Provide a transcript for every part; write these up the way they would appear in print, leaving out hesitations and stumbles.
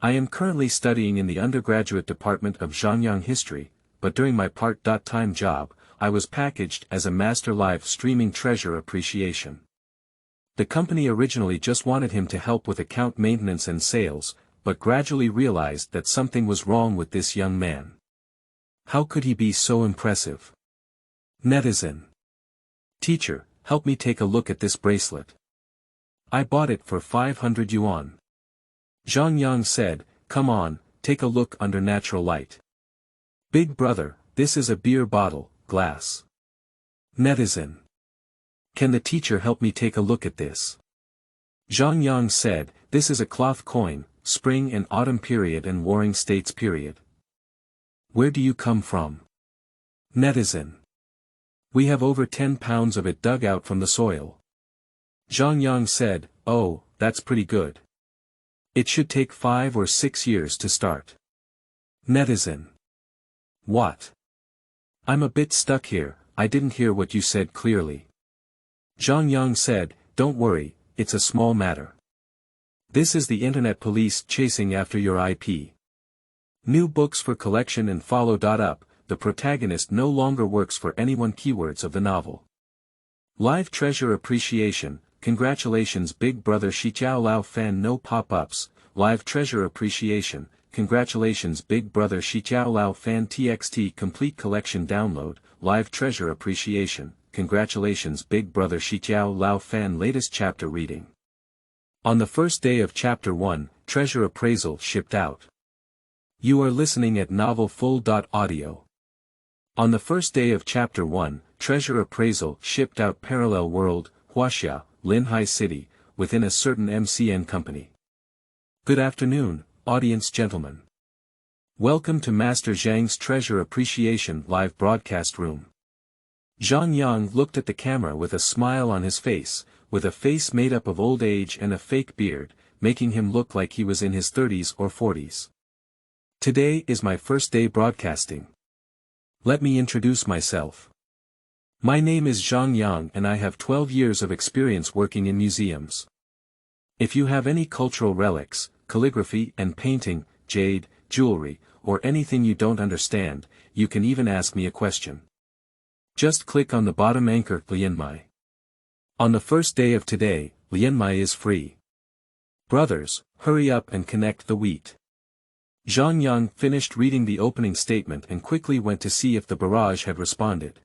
I am currently studying in the undergraduate department of Zhangyang History, but during my part-time job, I was packaged as a master live streaming treasure appreciation. The company originally just wanted him to help with account maintenance and sales, but gradually realized that something was wrong with this young man. How could he be so impressive? Netizen. Teacher, help me take a look at this bracelet. I bought it for 500 yuan. Zhangyang said, come on, take a look under natural light. Big brother, this is a beer bottle, glass. Netizen. Can the teacher help me take a look at this? Zhangyang said, this is a cloth coin, spring and autumn period and warring states period. Where do you come from? Netizen. We have over 10 pounds of it dug out from the soil. Zhangyang said, oh, that's pretty good. It should take 5 or 6 years to start. Netizen. What? I'm a bit stuck here, I didn't hear what you said clearly. Zhangyang said, don't worry, it's a small matter. This is the internet police chasing after your IP. New books for collection and follow. Up, the protagonist no longer works for anyone. Keywords of the novel. Live treasure appreciation, congratulations Big Brother Xijiao Lao fan. No pop-ups, live treasure appreciation, congratulations Big Brother Xijiao Lao fan. TXT complete collection download, live treasure appreciation, congratulations Big Brother Xijiao Lao fan. Latest chapter reading. On the first day of Chapter 1, Treasure Appraisal shipped out. You are listening at Novel Full. Audio. On the first day of Chapter 1, Treasure Appraisal shipped out. Parallel World, Huaxia, Linhai City, within a certain MCN company. Good afternoon, audience gentlemen. Welcome to Master Zhang's Treasure Appreciation live broadcast room. Zhangyang looked at the camera with a smile on his face, with a face made up of old age and a fake beard, making him look like he was in his 30s or 40s. Today is my first day broadcasting. Let me introduce myself. My name is Zhangyang and I have 12 years of experience working in museums. If you have any cultural relics, calligraphy and painting, jade, jewelry, or anything you don't understand, you can even ask me a question. Just click on the bottom anchor Lianmai. On the first day of today, Lianmai is free. Brothers, hurry up and connect the wheat. Zhangyang finished reading the opening statement and quickly went to see if the barrage had responded.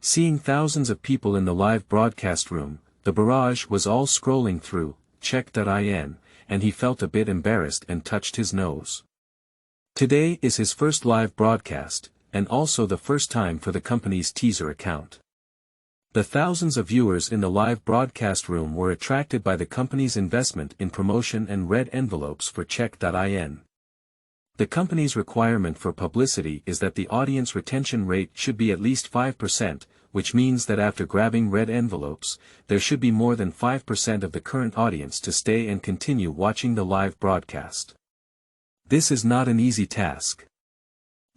Seeing thousands of people in the live broadcast room, the barrage was all scrolling through, check.in, and he felt a bit embarrassed and touched his nose. Today is his first live broadcast, and also the first time for the company's teaser account. The thousands of viewers in the live broadcast room were attracted by the company's investment in promotion and red envelopes for check.in. The company's requirement for publicity is that the audience retention rate should be at least 5%, which means that after grabbing red envelopes, there should be more than 5% of the current audience to stay and continue watching the live broadcast. This is not an easy task.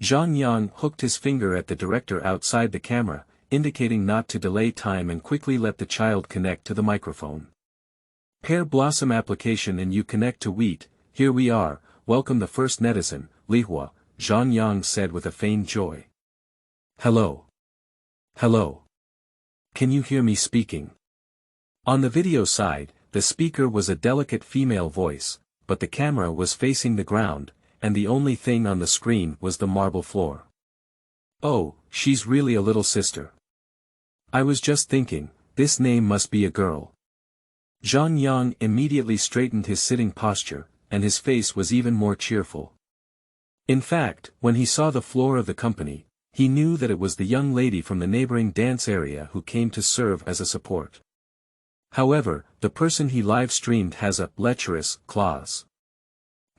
Zhangyang hooked his finger at the director outside the camera, indicating not to delay time and quickly let the child connect to the microphone. Pear Blossom application and you connect to wheat, here we are, welcome the first netizen, Lihua, Zhangyang said with a feigned joy. Hello. Hello. Can you hear me speaking? On the video side, the speaker was a delicate female voice, but the camera was facing the ground, and the only thing on the screen was the marble floor. Oh, she's really a little sister. I was just thinking, this name must be a girl. Zhangyang immediately straightened his sitting posture, and his face was even more cheerful. In fact, when he saw the floor of the company, he knew that it was the young lady from the neighboring dance area who came to serve as a support. However, the person he live-streamed has a lecherous clause.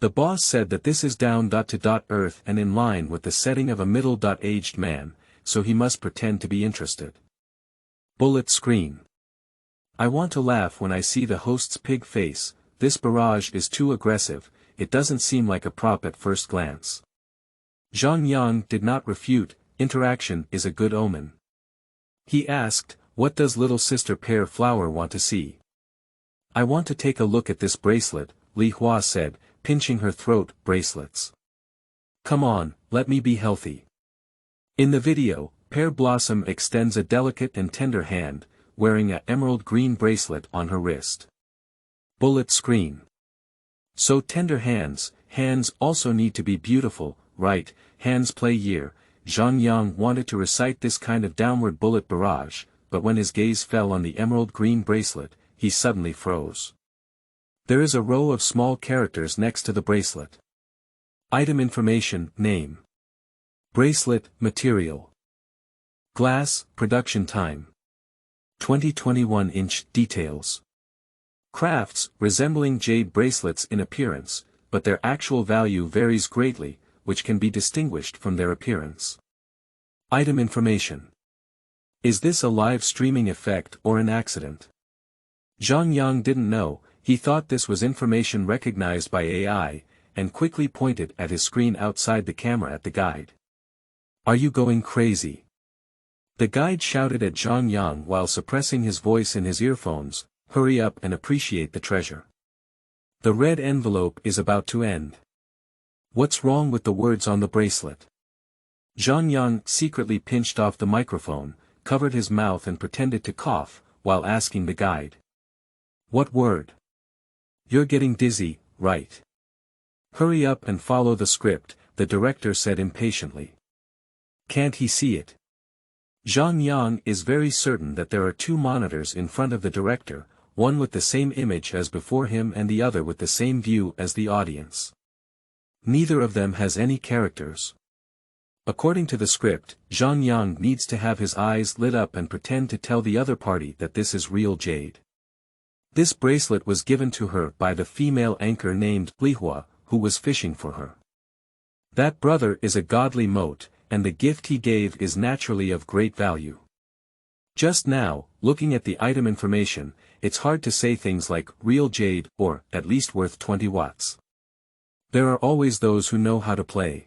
The boss said that this is down to earth and in line with the setting of a middle-aged man, so he must pretend to be interested. Bullet screen. I want to laugh when I see the host's pig face, this barrage is too aggressive, it doesn't seem like a prop at first glance. Zhangyang did not refute, interaction is a good omen. He asked, what does little sister Pear Flower want to see? I want to take a look at this bracelet, Li Hua said, pinching her throat. Bracelets. Come on, let me be healthy. In the video, Pear Blossom extends a delicate and tender hand, wearing an emerald green bracelet on her wrist. Bullet screen. So tender hands also need to be beautiful, right? Hands play year. Zhangyang wanted to recite this kind of downward bullet barrage, but when his gaze fell on the emerald green bracelet, he suddenly froze. There is a row of small characters next to the bracelet. Item information, name. Bracelet, material. Glass, production time. 2021-inch, details. Crafts, resembling jade bracelets in appearance, but their actual value varies greatly, which can be distinguished from their appearance. Item information. Is this a live streaming effect or an accident? Zhangyang didn't know, he thought this was information recognized by AI, and quickly pointed at his screen outside the camera at the guide. Are you going crazy? The guide shouted at Zhangyang while suppressing his voice in his earphones, hurry up and appreciate the treasure. The red envelope is about to end. What's wrong with the words on the bracelet? Zhangyang secretly pinched off the microphone, covered his mouth and pretended to cough, while asking the guide. What word? You're getting dizzy, right? Hurry up and follow the script, the director said impatiently. Can't he see it? Zhangyang is very certain that there are two monitors in front of the director, one with the same image as before him and the other with the same view as the audience. Neither of them has any characters. According to the script, Zhangyang needs to have his eyes lit up and pretend to tell the other party that this is real jade. This bracelet was given to her by the female anchor named Lihua, who was fishing for her. That brother is a godly mote, and the gift he gave is naturally of great value. Just now, looking at the item information, it's hard to say things like real jade or at least worth 20 watts. There are always those who know how to play.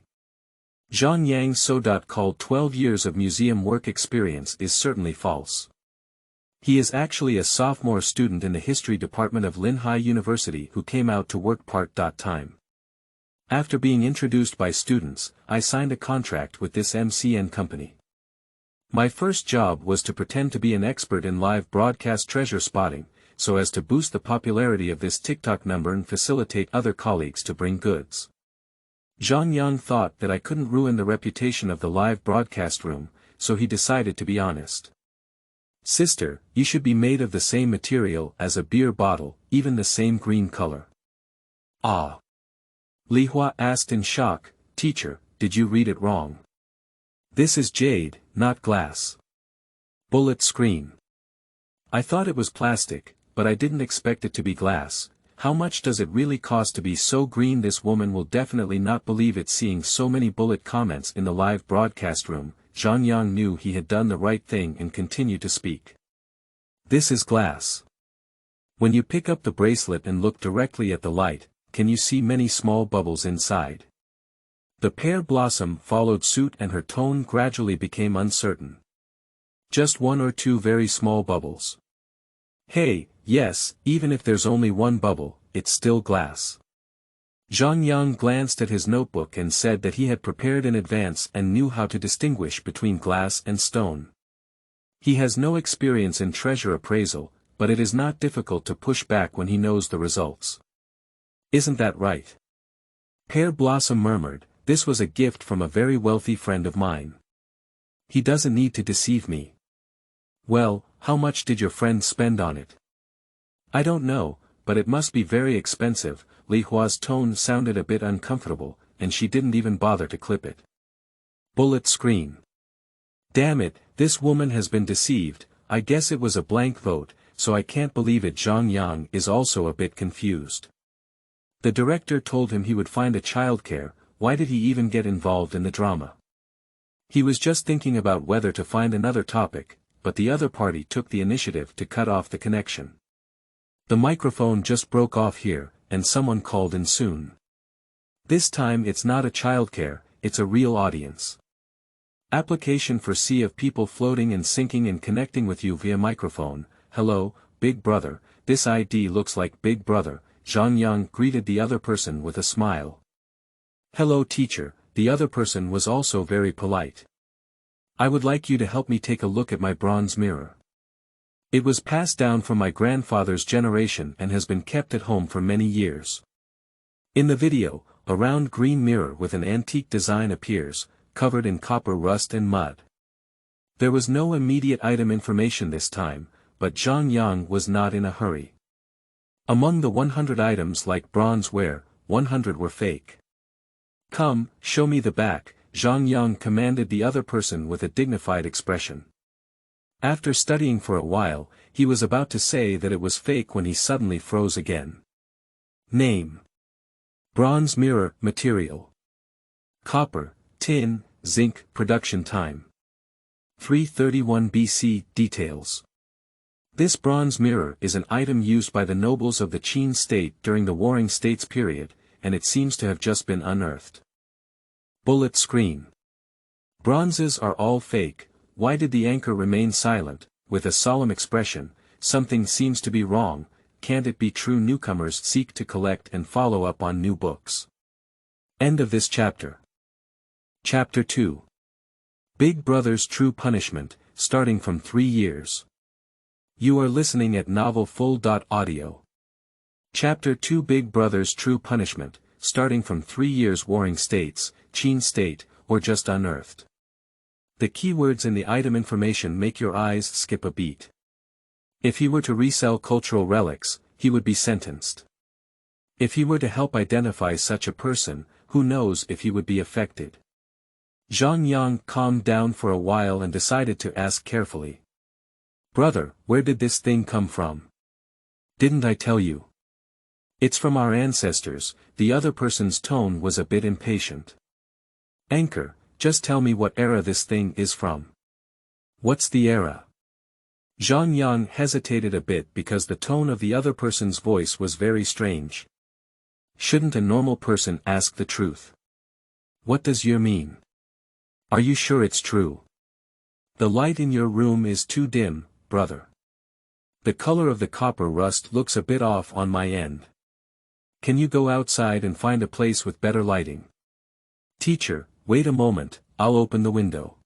Zhangyang Sodot called 12 years of museum work experience is certainly false. He is actually a sophomore student in the history department of Linhai University who came out to work part-time. After being introduced by students, I signed a contract with this MCN company. My first job was to pretend to be an expert in live broadcast treasure spotting, so as to boost the popularity of this TikTok number and facilitate other colleagues to bring goods. Zhangyang thought that I couldn't ruin the reputation of the live broadcast room, so he decided to be honest. Sister, you should be made of the same material as a beer bottle, even the same green color. Ah. Lihua asked in shock, teacher, did you read it wrong? This is jade, not glass. Bullet screen. I thought it was plastic, but I didn't expect it to be glass. How much does it really cost to be so green? This woman will definitely not believe it. Seeing so many bullet comments in the live broadcast room, Zhangyang knew he had done the right thing and continued to speak. This is glass. When you pick up the bracelet and look directly at the light, can you see many small bubbles inside? The Pear Blossom followed suit and her tone gradually became uncertain. Just one or two very small bubbles. Hey, yes, even if there's only one bubble, it's still glass. Zhangyang glanced at his notebook and said that he had prepared in advance and knew how to distinguish between glass and stone. He has no experience in treasure appraisal, but it is not difficult to push back when he knows the results. Isn't that right? Pear Blossom murmured, this was a gift from a very wealthy friend of mine. He doesn't need to deceive me. Well, how much did your friend spend on it? I don't know, but it must be very expensive. Li Hua's tone sounded a bit uncomfortable, and she didn't even bother to clip it. Bullet screen. Damn it, this woman has been deceived. I guess it was a blank vote, so I can't believe it. Zhangyang is also a bit confused. The director told him he would find a childcare. Why did he even get involved in the drama? He was just thinking about whether to find another topic, but the other party took the initiative to cut off the connection. The microphone just broke off here, and someone called in soon. This time it's not a childcare, it's a real audience. Application for sea of people floating and sinking and connecting with you via microphone. Hello, Big Brother, this ID looks like Big Brother. Zhangyang greeted the other person with a smile. Hello teacher, the other person was also very polite. I would like you to help me take a look at my bronze mirror. It was passed down from my grandfather's generation and has been kept at home for many years. In the video, a round green mirror with an antique design appears, covered in copper rust and mud. There was no immediate item information this time, but Zhangyang was not in a hurry. Among the 100 items like bronze ware, 100 were fake. Come, show me the back, Zhangyang commanded the other person with a dignified expression. After studying for a while, he was about to say that it was fake when he suddenly froze again. Name. Bronze mirror, material. Copper, tin, zinc, production time. 331 BC, details. This bronze mirror is an item used by the nobles of the Qin state during the Warring States period, and it seems to have just been unearthed. Bullet screen. Bronzes are all fake. Why did the anchor remain silent, with a solemn expression? Something seems to be wrong. Can't it be true newcomers seek to collect and follow up on new books? End of this chapter. Chapter 2. Big Brother's True Punishment, starting from 3 years. You are listening at novelfull.audio. Chapter 2 Big Brother's True Punishment, starting from 3 years Warring States, Qin State, or just unearthed. The keywords in the item information make your eyes skip a beat. If he were to resell cultural relics, he would be sentenced. If he were to help identify such a person, who knows if he would be affected. Zhangyang calmed down for a while and decided to ask carefully. Brother, where did this thing come from? Didn't I tell you? It's from our ancestors. The other person's tone was a bit impatient. Anchor, just tell me what era this thing is from. What's the era? Zhangyang hesitated a bit because the tone of the other person's voice was very strange. Shouldn't a normal person ask the truth? What does year mean? Are you sure it's true? The light in your room is too dim, brother. The color of the copper rust looks a bit off on my end. Can you go outside and find a place with better lighting? Teacher, wait a moment, I'll open the window.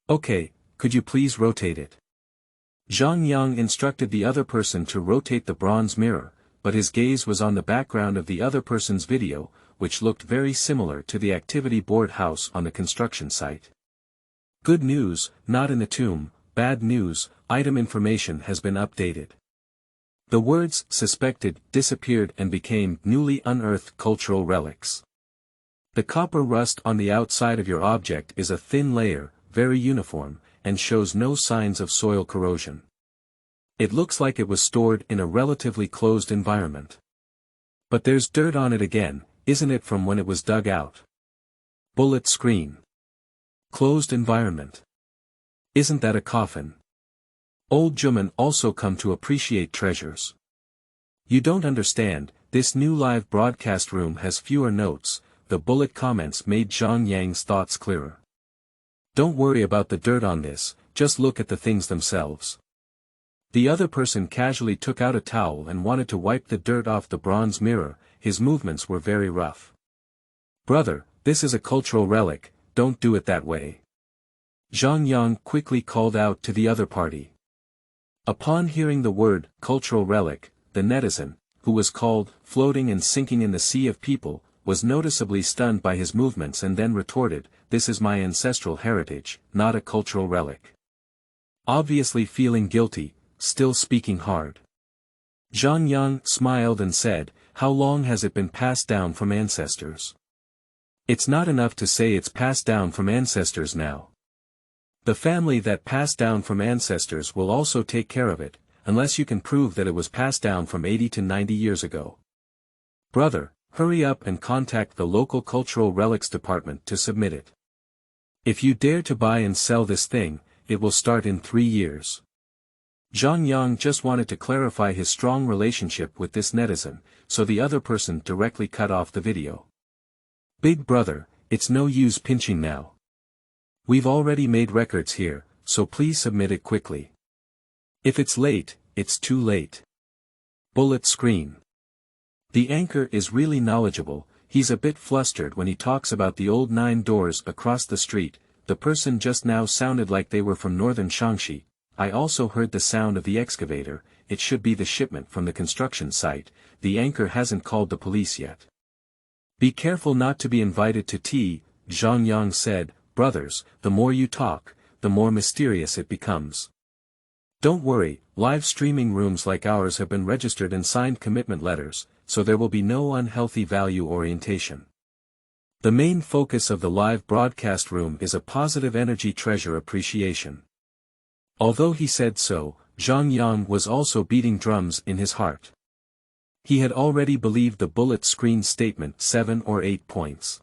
Okay, could you please rotate it? Zhangyang instructed the other person to rotate the bronze mirror, but his gaze was on the background of the other person's video, which looked very similar to the activity board house on the construction site. Good news, not in the tomb. Bad news, item information has been updated. The words suspected disappeared and became newly unearthed cultural relics. The copper rust on the outside of your object is a thin layer, very uniform, and shows no signs of soil corrosion. It looks like it was stored in a relatively closed environment. But there's dirt on it again, isn't it, from when it was dug out? Bullet screen. Closed environment. Isn't that a coffin? Old Juman also come to appreciate treasures. You don't understand, this new live broadcast room has fewer notes. The bullet comments made Zhangyang's thoughts clearer. Don't worry about the dirt on this, just look at the things themselves. The other person casually took out a towel and wanted to wipe the dirt off the bronze mirror. His movements were very rough. Brother, this is a cultural relic, don't do it that way. Zhangyang quickly called out to the other party. Upon hearing the word, cultural relic, the netizen, who was called, floating and sinking in the sea of people, was noticeably stunned by his movements and then retorted, this is my ancestral heritage, not a cultural relic. Obviously feeling guilty, still speaking hard. Zhangyang smiled and said, how long has it been passed down from ancestors? It's not enough to say it's passed down from ancestors now. The family that passed down from ancestors will also take care of it, unless you can prove that it was passed down from 80 to 90 years ago. Brother, hurry up and contact the local cultural relics department to submit it. If you dare to buy and sell this thing, it will start in 3 years. Zhangyang just wanted to clarify his strong relationship with this netizen, so the other person directly cut off the video. Big brother, it's no use pinching now. We've already made records here, so please submit it quickly. If it's late, it's too late. Bullet screen. The anchor is really knowledgeable. He's a bit flustered when he talks about the old 9 doors across the street. The person just now sounded like they were from northern Shaanxi. I also heard the sound of the excavator. It should be the shipment from the construction site. The anchor hasn't called the police yet. Be careful not to be invited to tea, Zhangyang said. Brothers, the more you talk, the more mysterious it becomes. Don't worry, live streaming rooms like ours have been registered and signed commitment letters, so there will be no unhealthy value orientation. The main focus of the live broadcast room is a positive energy treasure appreciation. Although he said so, Zhangyang was also beating drums in his heart. He had already believed the bullet screen statement 7 or 8 points.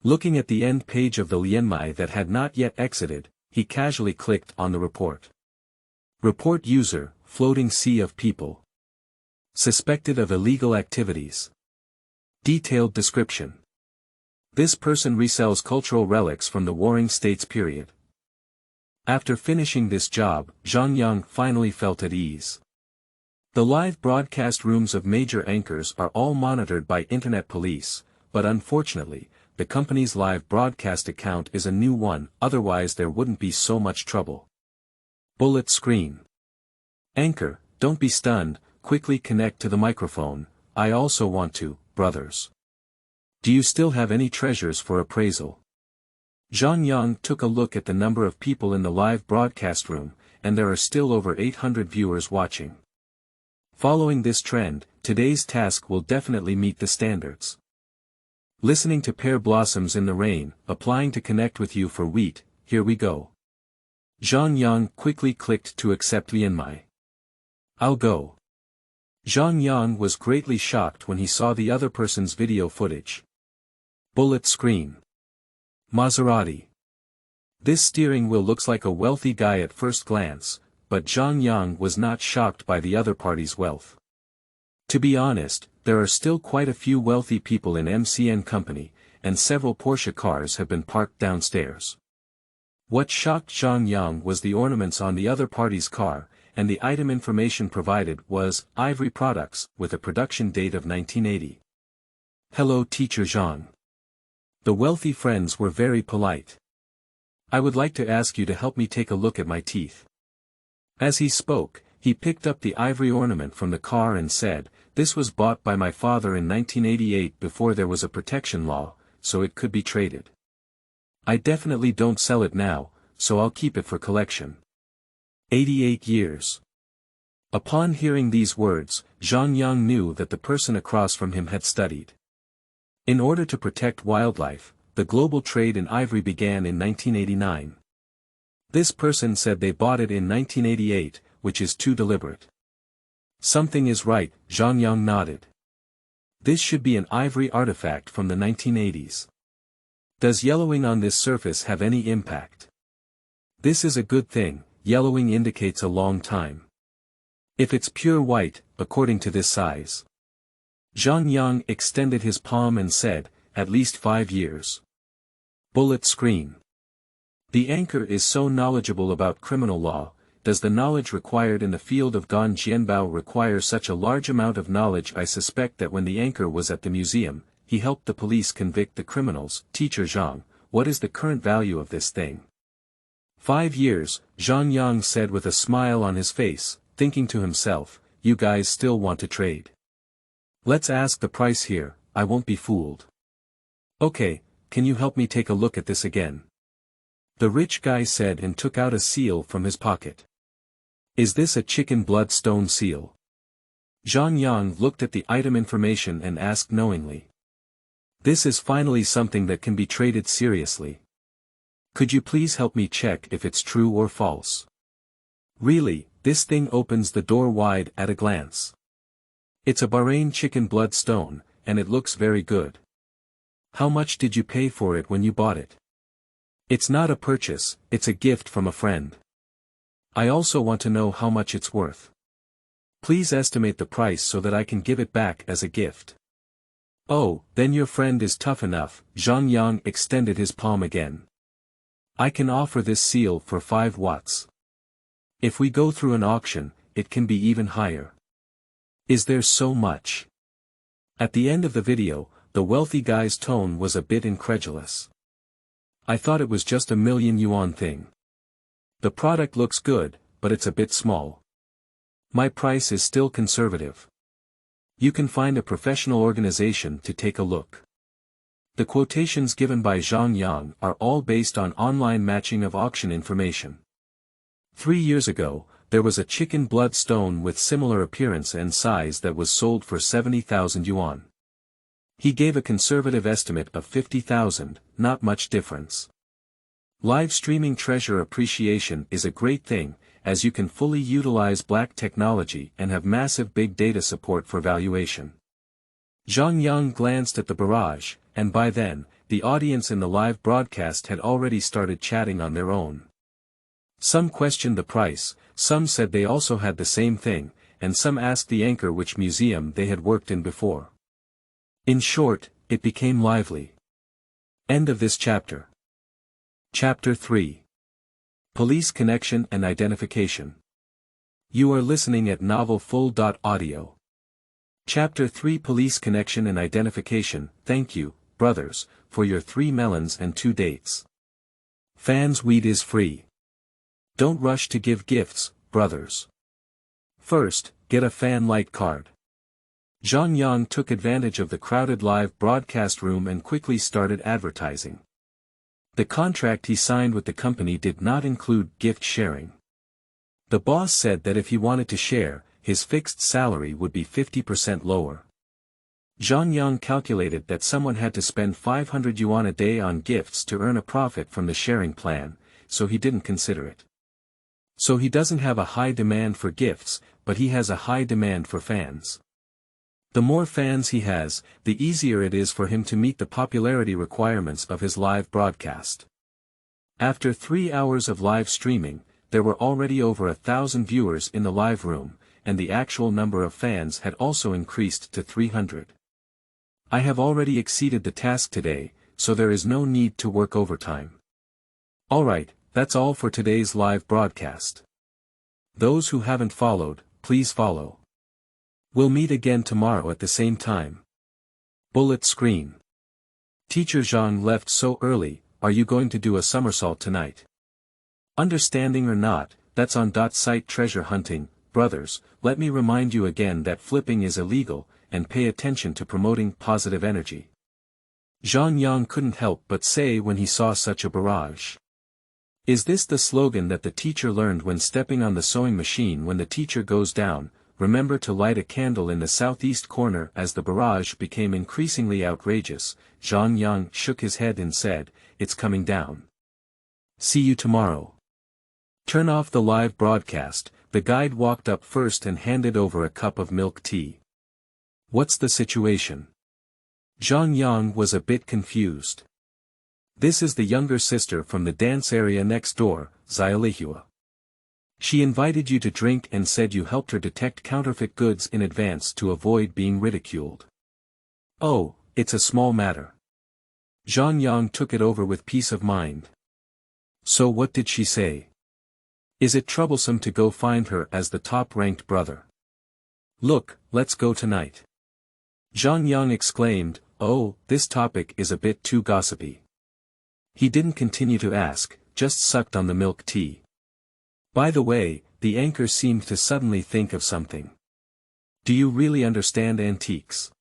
Looking at the end page of the Lianmai that had not yet exited, he casually clicked on the report. Report user, floating sea of people. Suspected of illegal activities. Detailed description. This person resells cultural relics from the Warring States period. After finishing this job, Zhangyang finally felt at ease. The live broadcast rooms of major anchors are all monitored by internet police, but unfortunately, the company's live broadcast account is a new one, otherwise there wouldn't be so much trouble. Bullet screen. Anchor, don't be stunned, quickly connect to the microphone. I also want to, brothers. Do you still have any treasures for appraisal? Zhangyang took a look at the number of people in the live broadcast room, and there are still over 800 viewers watching. Following this trend, today's task will definitely meet the standards. Listening to pear blossoms in the rain, applying to connect with you for wheat, here we go. Zhangyang quickly clicked to accept Lianmai. I'll go. Zhangyang was greatly shocked when he saw the other person's video footage. Bullet screen. Maserati. This steering wheel looks like a wealthy guy at first glance, but Zhangyang was not shocked by the other party's wealth. To be honest, there are still quite a few wealthy people in MCN company, and several Porsche cars have been parked downstairs. What shocked Zhangyang was the ornaments on the other party's car, and the item information provided was ivory products with a production date of 1980. Hello Teacher Zhang. The wealthy friends were very polite. I would like to ask you to help me take a look at my teeth. As he spoke, he picked up the ivory ornament from the car and said, this was bought by my father in 1988 before there was a protection law, so it could be traded. I definitely don't sell it now, so I'll keep it for collection. 88 years. Upon hearing these words, Zhangyang knew that the person across from him had studied. In order to protect wildlife, the global trade in ivory began in 1989. This person said they bought it in 1988, which is too deliberate. Something is right, Zhangyang nodded. This should be an ivory artifact from the 1980s. Does yellowing on this surface have any impact? This is a good thing, yellowing indicates a long time. If it's pure white, according to this size. Zhangyang extended his palm and said, at least 5 years. Bullet screen. The anchor is so knowledgeable about criminal law. Does the knowledge required in the field of Gan Jianbao require such a large amount of knowledge? I suspect that when the anchor was at the museum, he helped the police convict the criminals. Teacher Zhang, what is the current value of this thing? 5 years, Zhangyang said with a smile on his face, thinking to himself, you guys still want to trade. Let's ask the price here, I won't be fooled. Okay, can you help me take a look at this again? The rich guy said and took out a seal from his pocket. Is this a chicken blood stone seal? Zhangyang looked at the item information and asked knowingly. This is finally something that can be traded seriously. Could you please help me check if it's true or false? Really, this thing opens the door wide at a glance. It's a Bahrain chicken blood stone, and it looks very good. How much did you pay for it when you bought it? It's not a purchase, it's a gift from a friend. I also want to know how much it's worth. Please estimate the price so that I can give it back as a gift. Oh, then your friend is tough enough. Zhangyang extended his palm again. I can offer this seal for 5 watts. If we go through an auction, it can be even higher. Is there so much? At the end of the video, the wealthy guy's tone was a bit incredulous. I thought it was just a $1,000,000 thing. The product looks good, but it's a bit small. My price is still conservative. You can find a professional organization to take a look. The quotations given by Zhangyang are all based on online matching of auction information. 3 years ago, there was a chicken blood stone with similar appearance and size that was sold for 70,000 yuan. He gave a conservative estimate of 50,000, not much difference. Live streaming treasure appreciation is a great thing, as you can fully utilize black technology and have massive big data support for valuation. Zhangyang glanced at the barrage, and by then, the audience in the live broadcast had already started chatting on their own. Some questioned the price, some said they also had the same thing, and some asked the anchor which museum they had worked in before. In short, it became lively. End of this chapter. Chapter 3. Police Connection and Identification. You are listening at novelfull.audio. Chapter 3 Police Connection and Identification. Thank you, brothers, for your 3 melons and 2 dates. Fans, weed is free. Don't rush to give gifts, brothers. First, get a fan light card. Zhangyang took advantage of the crowded live broadcast room and quickly started advertising. The contract he signed with the company did not include gift sharing. The boss said that if he wanted to share, his fixed salary would be 50% lower. Zhangyang calculated that someone had to spend 500 yuan a day on gifts to earn a profit from the sharing plan, so he didn't consider it. So he doesn't have a high demand for gifts, but he has a high demand for fans. The more fans he has, the easier it is for him to meet the popularity requirements of his live broadcast. After 3 hours of live streaming, there were already over 1,000 viewers in the live room, and the actual number of fans had also increased to 300. I have already exceeded the task today, so there is no need to work overtime. Alright, that's all for today's live broadcast. Those who haven't followed, please follow. We'll meet again tomorrow at the same time. Bullet screen. Teacher Zhang left so early, are you going to do a somersault tonight? Understanding or not, that's on site treasure hunting. Brothers, let me remind you again that flipping is illegal, and pay attention to promoting positive energy. Zhangyang couldn't help but say when he saw such a barrage. Is this the slogan that the teacher learned when stepping on the sewing machine? When the teacher goes down, remember to light a candle in the southeast corner. As the barrage became increasingly outrageous, Zhangyang shook his head and said, it's coming down. See you tomorrow. Turn off the live broadcast. The guide walked up first and handed over a cup of milk tea. What's the situation? Zhangyang was a bit confused. This is the younger sister from the dance area next door, Xiaolihua. She invited you to drink and said you helped her detect counterfeit goods in advance to avoid being ridiculed. Oh, it's a small matter. Zhangyang took it over with peace of mind. So what did she say? Is it troublesome to go find her as the top-ranked brother? Look, let's go tonight. Zhangyang exclaimed, oh, this topic is a bit too gossipy. He didn't continue to ask, just sucked on the milk tea. By the way, the anchor seemed to suddenly think of something. Do you really understand antiques?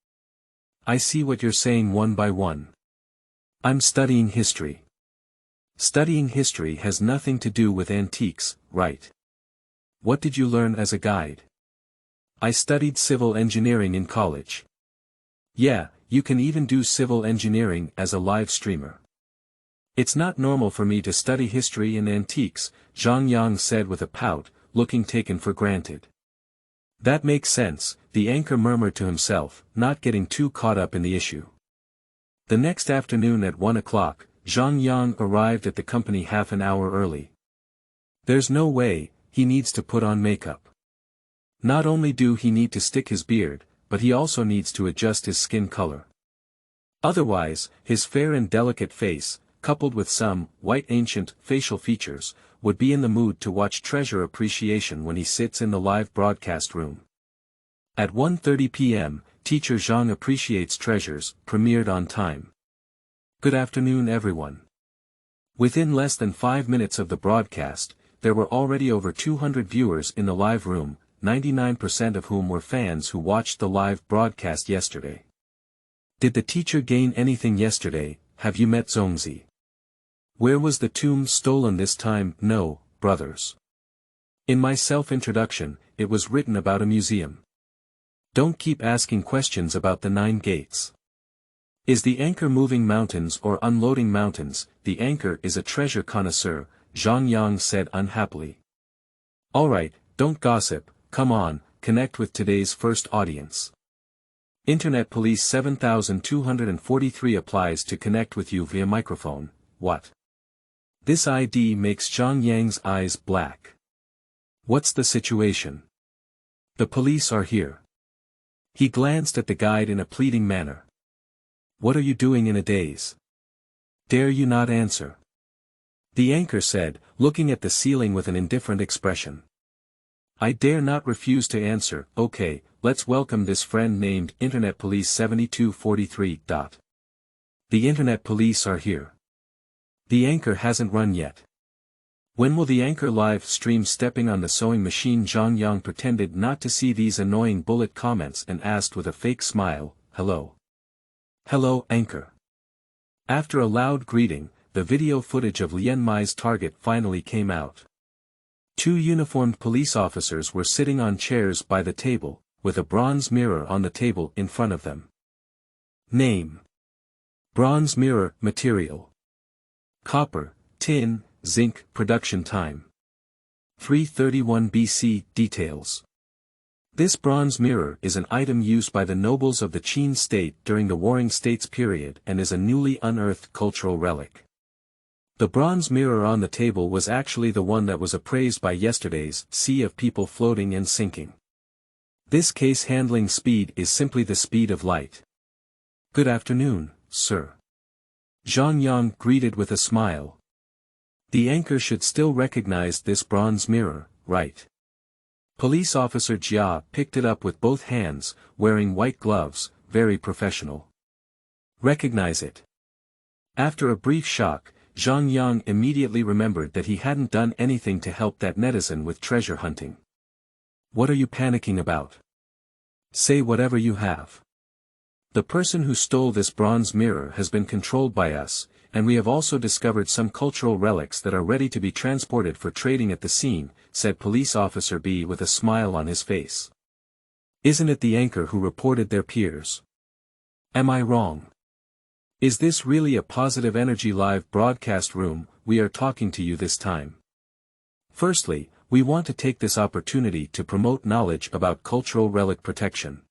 I see what you're saying one by one. I'm studying history. Studying history has nothing to do with antiques, right? What did you learn as a guide? I studied civil engineering in college. Yeah, you can even do civil engineering as a live streamer. It's not normal for me to study history and antiques, Zhangyang said with a pout, looking taken for granted. That makes sense, the anchor murmured to himself, not getting too caught up in the issue. The next afternoon at 1 o'clock, Zhangyang arrived at the company half an hour early. There's no way, he needs to put on makeup. Not only do he need to stick his beard, but he also needs to adjust his skin color. Otherwise, his fair and delicate face, coupled with some white ancient facial features, would be in the mood to watch treasure appreciation when he sits in the live broadcast room. At 1:30 p.m., Teacher Zhang Appreciates Treasures, premiered on time. Good afternoon everyone. Within less than 5 minutes of the broadcast, there were already over 200 viewers in the live room, 99% of whom were fans who watched the live broadcast yesterday. Did the teacher gain anything yesterday? Have you met Zhongzi? Where was the tomb stolen this time? No, brothers. In my self-introduction, it was written about a museum. Don't keep asking questions about the 9 gates. Is the anchor moving mountains or unloading mountains? The anchor is a treasure connoisseur, Zhangyang said unhappily. Alright, don't gossip, come on, connect with today's first audience. Internet Police 7243 applies to connect with you via microphone. What? This ID makes Zhangyang's eyes black. What's the situation? The police are here. He glanced at the guide in a pleading manner. What are you doing in a daze? Dare you not answer? The anchor said, looking at the ceiling with an indifferent expression. I dare not refuse to answer. Okay, let's welcome this friend named Internet Police 7243. The Internet Police are here. The anchor hasn't run yet. When will the anchor live stream stepping on the sewing machine? Zhangyang pretended not to see these annoying bullet comments and asked with a fake smile, hello. Hello, anchor. After a loud greeting, the video footage of Lian Mai's target finally came out. 2 uniformed police officers were sitting on chairs by the table, with a bronze mirror on the table in front of them. Name. Bronze mirror, material. Copper, tin, zinc. Production time. 331 BC. Details. This bronze mirror is an item used by the nobles of the Qin state during the Warring States period and is a newly unearthed cultural relic. The bronze mirror on the table was actually the one that was appraised by yesterday's sea of people floating and sinking. This case handling speed is simply the speed of light. Good afternoon, sir. Zhangyang greeted with a smile. The anchor should still recognize this bronze mirror, right? Police officer Jia picked it up with both hands, wearing white gloves, very professional. Recognize it. After a brief shock, Zhangyang immediately remembered that he hadn't done anything to help that netizen with treasure hunting. What are you panicking about? Say whatever you have. The person who stole this bronze mirror has been controlled by us, and we have also discovered some cultural relics that are ready to be transported for trading at the scene, said Police Officer B with a smile on his face. Isn't it the anchor who reported their peers? Am I wrong? Is this really a positive energy live broadcast room? We are talking to you this time. Firstly, we want to take this opportunity to promote knowledge about cultural relic protection.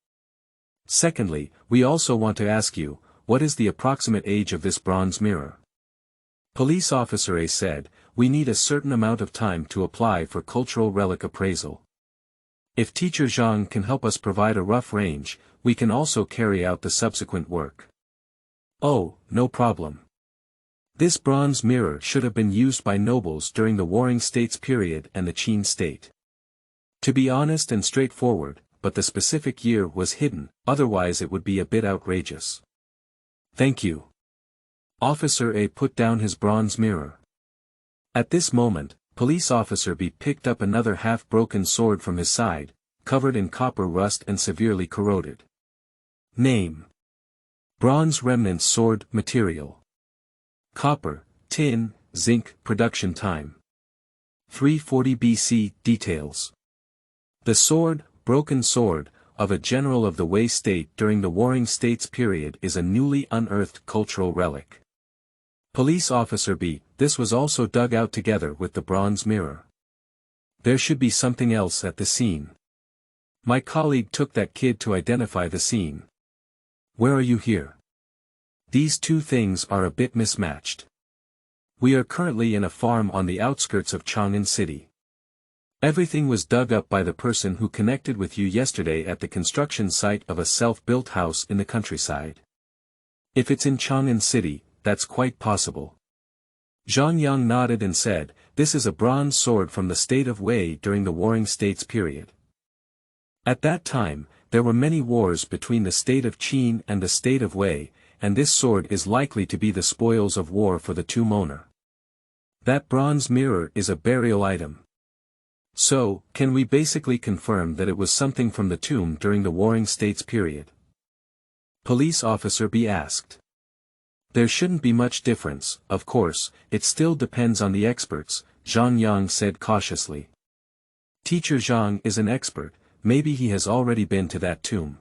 Secondly, we also want to ask you, what is the approximate age of this bronze mirror? Police Officer A said, we need a certain amount of time to apply for cultural relic appraisal. If Teacher Zhang can help us provide a rough range, we can also carry out the subsequent work. Oh, no problem. This bronze mirror should have been used by nobles during the Warring States period and the Qin state. To be honest and straightforward, but the specific year was hidden, otherwise it would be a bit outrageous. Thank you. Officer A put down his bronze mirror. At this moment, Police Officer B picked up another half-broken sword from his side, covered in copper rust and severely corroded. Name. Bronze remnant sword. Material. Copper, tin, zinc. Production time. 340 BC. Details. The sword, broken sword, of a general of the Wei state during the Warring States period is a newly unearthed cultural relic. Police Officer B, this was also dug out together with the bronze mirror. There should be something else at the scene. My colleague took that kid to identify the scene. Where are you here? These two things are a bit mismatched. We are currently in a farm on the outskirts of Chang'an City. Everything was dug up by the person who connected with you yesterday at the construction site of a self-built house in the countryside. If it's in Chang'an City, that's quite possible. Zhangyang nodded and said, this is a bronze sword from the state of Wei during the Warring States period. At that time, there were many wars between the state of Qin and the state of Wei, and this sword is likely to be the spoils of war for the tomb owner. That bronze mirror is a burial item. So, can we basically confirm that it was something from the tomb during the Warring States period? Police Officer B asked. There shouldn't be much difference, of course, it still depends on the experts, Zhangyang said cautiously. Teacher Zhang is an expert, maybe he has already been to that tomb.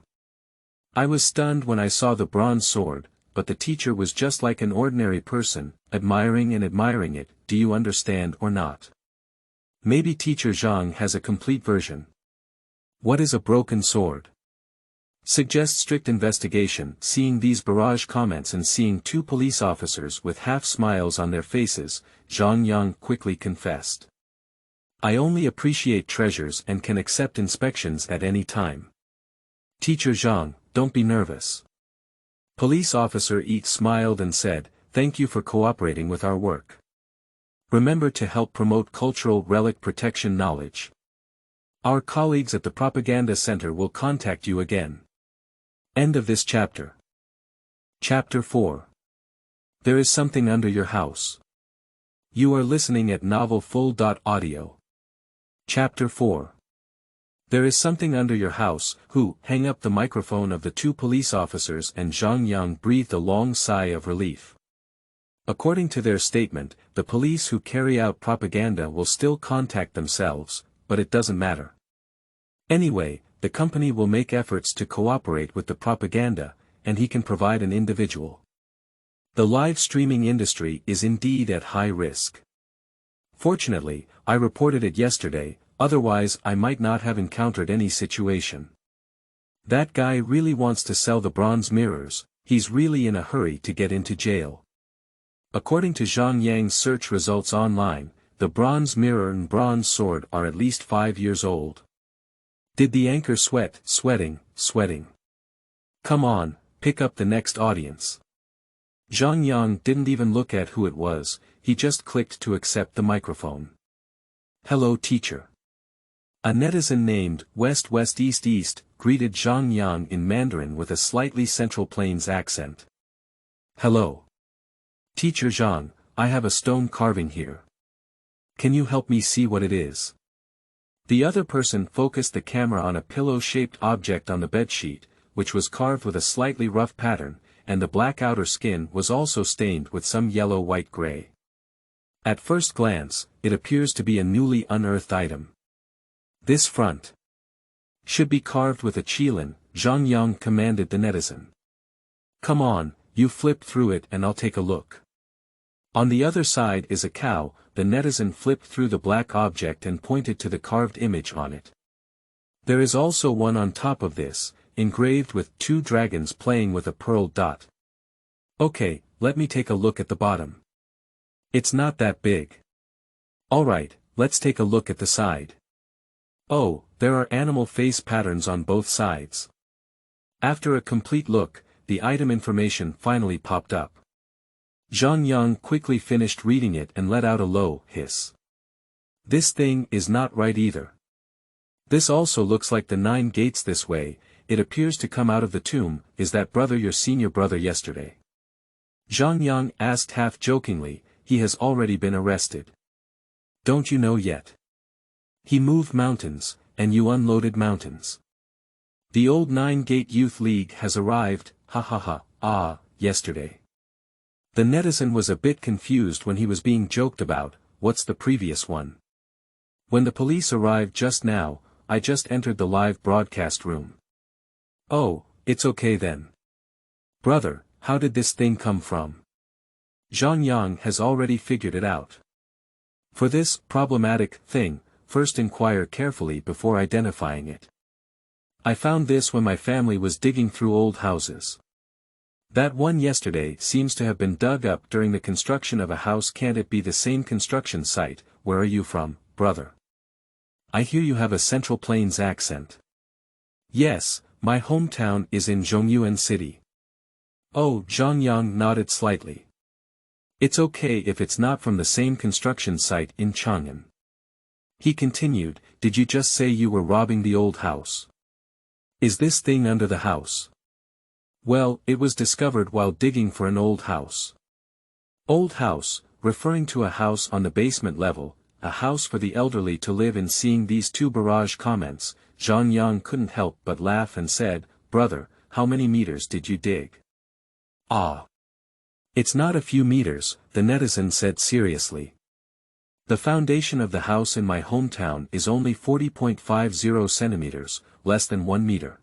I was stunned when I saw the bronze sword, but the teacher was just like an ordinary person, admiring and admiring it, do you understand or not? Maybe Teacher Zhang has a complete version. What is a broken sword? Suggest strict investigation. Seeing these barrage comments and seeing two police officers with half smiles on their faces, Zhangyang quickly confessed. I only appreciate treasures and can accept inspections at any time. Teacher Zhang, don't be nervous. Police Officer Yi smiled and said, thank you for cooperating with our work. Remember to help promote cultural relic protection knowledge. Our colleagues at the Propaganda Center will contact you again. End of this chapter. Chapter 4. There is something under your house. You are listening at novelfull.audio. Chapter 4. There is something under your house. Who? Hang up the microphone of the two police officers, and Zhangyang breathed a long sigh of relief. According to their statement, the police who carry out propaganda will still contact themselves, but it doesn't matter. Anyway, the company will make efforts to cooperate with the propaganda, and he can provide an individual. The live streaming industry is indeed at high risk. Fortunately, I reported it yesterday, otherwise I might not have encountered any situation. That guy really wants to sell the bronze mirrors, he's really in a hurry to get into jail. According to Zhangyang's search results online, the bronze mirror and bronze sword are at least 5 years old. Did the anchor sweating. Come on, pick up the next audience. Zhangyang didn't even look at who it was, he just clicked to accept the microphone. Hello teacher. A netizen named West greeted Zhangyang in Mandarin with a slightly Central Plains accent. Hello. Teacher Zhang, I have a stone carving here. Can you help me see what it is? The other person focused the camera on a pillow-shaped object on the bedsheet, which was carved with a slightly rough pattern, and the black outer skin was also stained with some yellow-white-gray. At first glance, it appears to be a newly unearthed item. This front should be carved with a qilin, Zhangyang commanded the netizen. Come on, you flip through it and I'll take a look. On the other side is a cow. The netizen flipped through the black object and pointed to the carved image on it. There is also one on top of this, engraved with 2 dragons playing with a pearl dot. Okay, let me take a look at the bottom. It's not that big. Alright, let's take a look at the side. Oh, there are animal face patterns on both sides. After a complete look, the item information finally popped up. Zhangyang quickly finished reading it and let out a low hiss. This thing is not right either. This also looks like the 9 gates this way, it appears to come out of the tomb. Is that brother your senior brother yesterday? Zhangyang asked half jokingly, he has already been arrested. Don't you know yet? He moved mountains, and you unloaded mountains. The old 9-gate youth league has arrived, yesterday. The netizen was a bit confused when he was being joked about. What's the previous one? When the police arrived just now, I just entered the live broadcast room. Oh, it's okay then. Brother, how did this thing come from? Zhangyang has already figured it out. For this problematic thing, first inquire carefully before identifying it. I found this when my family was digging through old houses. That one yesterday seems to have been dug up during the construction of a house. Can't it be the same construction site? Where are you from, brother? I hear you have a Central Plains accent. Yes, my hometown is in Zhongyuan City. Oh, Zhangyang nodded slightly. It's okay if it's not from the same construction site in Chang'an. He continued, did you just say you were robbing the old house? Is this thing under the house? Well, it was discovered while digging for an old house. Old house, referring to a house on the basement level, a house for the elderly to live in. Seeing these two barrage comments, Zhangyang couldn't help but laugh and said, "Brother, how many meters did you dig?" "Ah. It's not a few meters," the netizen said seriously. "The foundation of the house in my hometown is only 40.50 centimeters, less than 1 meter.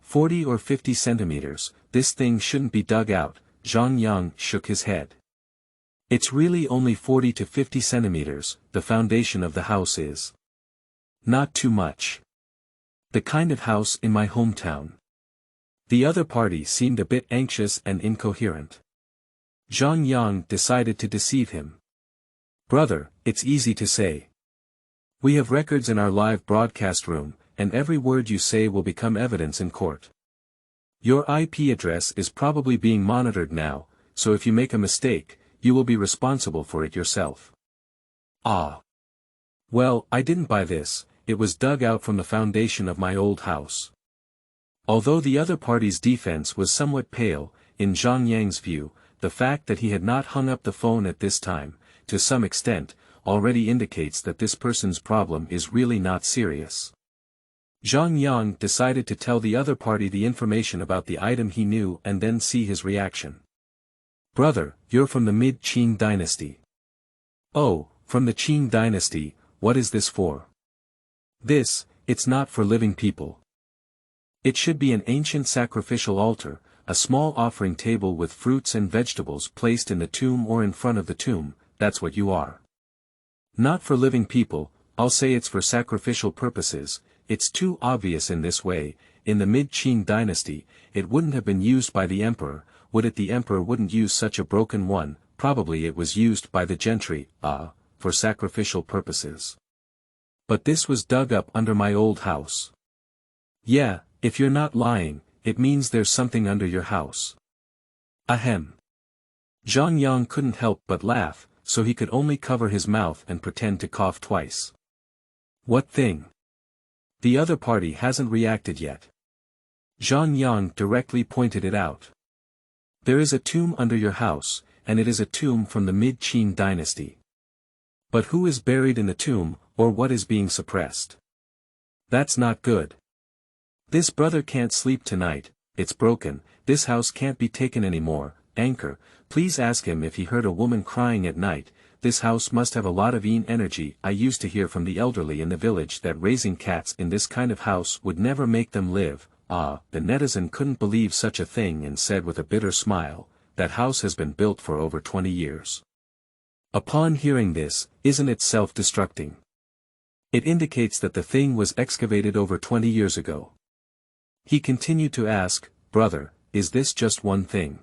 40 or 50 centimeters, this thing shouldn't be dug out." Zhangyang shook his head. "It's really only 40 to 50 centimeters, the foundation of the house is. Not too much. The kind of house in my hometown." The other party seemed a bit anxious and incoherent. Zhangyang decided to deceive him. "Brother, it's easy to say. We have records in our live broadcast room, and every word you say will become evidence in court. Your IP address is probably being monitored now, so if you make a mistake, you will be responsible for it yourself." "Ah. Well, I didn't buy this, it was dug out from the foundation of my old house." Although the other party's defense was somewhat pale, in Zhangyang's view, the fact that he had not hung up the phone at this time, to some extent, already indicates that this person's problem is really not serious. Zhangyang decided to tell the other party the information about the item he knew and then see his reaction. "Brother, you're from the mid-Qing dynasty." "Oh, from the Qing dynasty, what is this for?" It's not for living people. It should be an ancient sacrificial altar, a small offering table with fruits and vegetables placed in the tomb or in front of the tomb, that's what you are. Not for living people, I'll say it's for sacrificial purposes. It's too obvious in this way. In the mid-Qing dynasty, it wouldn't have been used by the emperor, would it? The emperor wouldn't use such a broken one, probably it was used by the gentry, for sacrificial purposes. But this was dug up under my old house. Yeah, if you're not lying, it means there's something under your house. Ahem. Zhangyang couldn't help but laugh, so he could only cover his mouth and pretend to cough twice. What thing? The other party hasn't reacted yet. Zhangyang directly pointed it out. There is a tomb under your house, and it is a tomb from the mid-Qing dynasty. But who is buried in the tomb, or what is being suppressed? That's not good. This brother can't sleep tonight, it's broken, this house can't be taken anymore. Anchor, please ask him if he heard a woman crying at night. This house must have a lot of energy. I used to hear from the elderly in the village that raising cats in this kind of house would never make them live. The netizen couldn't believe such a thing and said with a bitter smile, that house has been built for over 20 years. Upon hearing this, isn't it self-destructing? It indicates that the thing was excavated over 20 years ago. He continued to ask, "Brother, is this just one thing?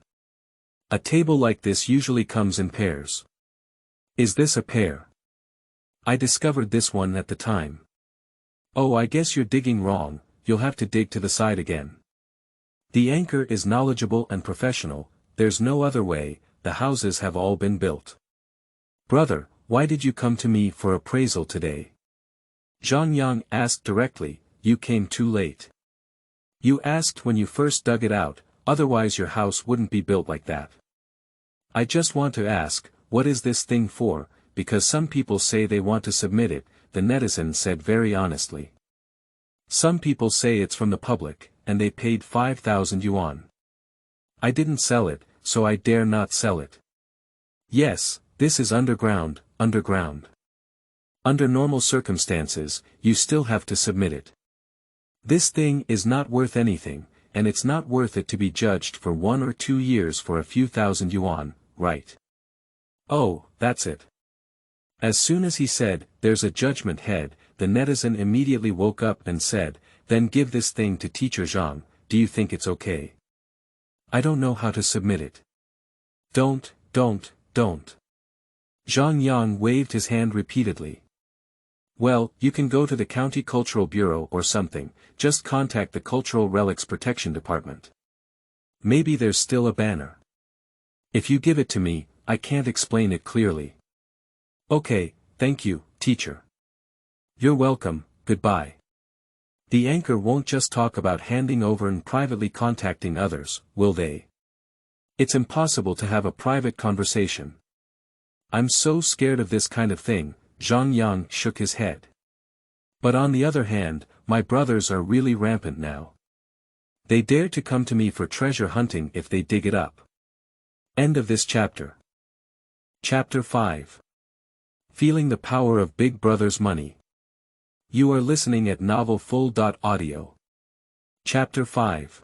A table like this usually comes in pairs. Is this a pair? I discovered this one at the time." "Oh, I guess you're digging wrong, you'll have to dig to the side again. The anchor is knowledgeable and professional, there's no other way, the houses have all been built." "Brother, why did you come to me for appraisal today?" Zhangyang asked directly. "You came too late. You asked when you first dug it out, otherwise your house wouldn't be built like that. I just want to ask, what is this thing for, because some people say they want to submit it," the netizen said very honestly. "Some people say it's from the public, and they paid 5,000 yuan. I didn't sell it, so I dare not sell it. Yes, this is underground. Under normal circumstances, you still have to submit it. This thing is not worth anything, and it's not worth it to be judged for 1 or 2 years for a few thousand yuan, right?" "Oh, that's it." As soon as he said, "There's a judgment head," the netizen immediately woke up and said, "Then give this thing to Teacher Zhang, do you think it's okay?" "I don't know how to submit it." Don't. Zhangyang waved his hand repeatedly. "Well, you can go to the county cultural bureau or something, just contact the Cultural Relics Protection Department. Maybe there's still a banner. If you give it to me, I can't explain it clearly." "Okay, thank you, teacher." "You're welcome, goodbye." The anchor won't just talk about handing over and privately contacting others, will they? It's impossible to have a private conversation. I'm so scared of this kind of thing, Zhangyang shook his head. But on the other hand, my brothers are really rampant now. They dare to come to me for treasure hunting if they dig it up. End of this chapter. Chapter 5. Feeling the power of Big Brother's money. You are listening at novelfull.audio. Chapter 5.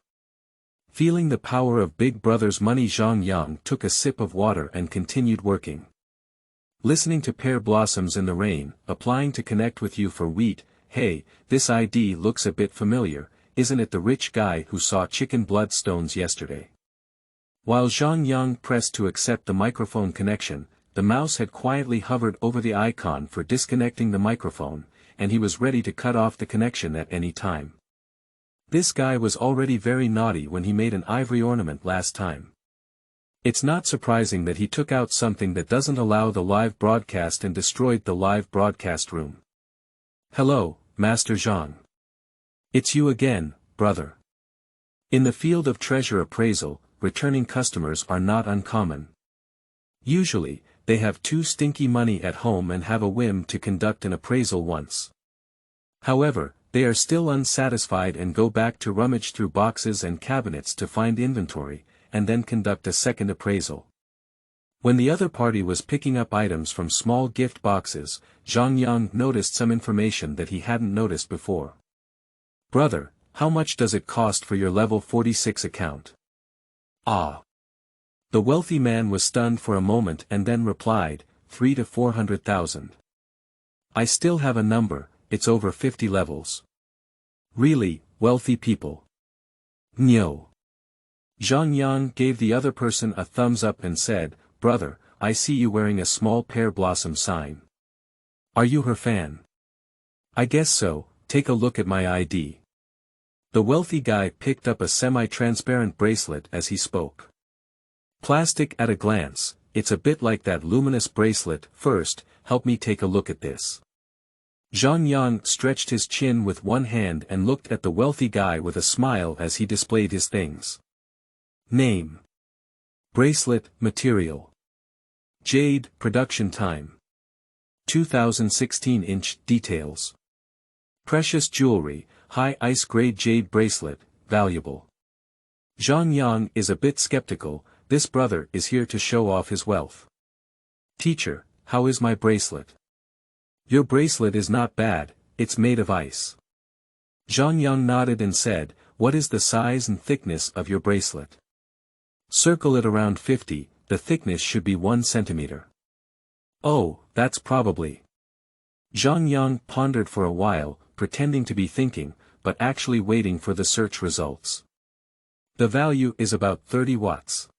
Feeling the power of Big Brother's money. Zhangyang took a sip of water and continued working. Listening to pear blossoms in the rain, applying to connect with you for wheat. Hey, this ID looks a bit familiar, isn't it the rich guy who saw chicken bloodstones yesterday? While Zhangyang pressed to accept the microphone connection, the mouse had quietly hovered over the icon for disconnecting the microphone, and he was ready to cut off the connection at any time. This guy was already very naughty when he made an ivory ornament last time. It's not surprising that he took out something that doesn't allow the live broadcast and destroyed the live broadcast room. Hello, Master Zhang. It's you again, brother. In the field of treasure appraisal, returning customers are not uncommon. Usually, they have too stinky money at home and have a whim to conduct an appraisal once. However, they are still unsatisfied and go back to rummage through boxes and cabinets to find inventory, and then conduct a second appraisal. When the other party was picking up items from small gift boxes, Zhangyang noticed some information that he hadn't noticed before. Brother, how much does it cost for your level 46 account? Ah. The wealthy man was stunned for a moment and then replied, 3 to 400,000. I still have a number, it's over 50 levels. Really, wealthy people. No. Zhangyang gave the other person a thumbs up and said, Brother, I see you wearing a small pear blossom sign. Are you her fan? I guess so, take a look at my ID. The wealthy guy picked up a semi-transparent bracelet as he spoke. Plastic at a glance, it's a bit like that luminous bracelet. First, help me take a look at this. Zhangyang stretched his chin with one hand and looked at the wealthy guy with a smile as he displayed his things. Name. Bracelet, material. Jade, production time. 2016 details. Precious jewelry, high ice grade jade bracelet, valuable. Zhangyang is a bit skeptical. This brother is here to show off his wealth. Teacher, how is my bracelet? Your bracelet is not bad, it's made of ice. Zhangyang nodded and said, what is the size and thickness of your bracelet? Circle it around 50, the thickness should be 1 centimeter. Oh, that's probably. Zhangyang pondered for a while, pretending to be thinking, but actually waiting for the search results. The value is about 30 watts.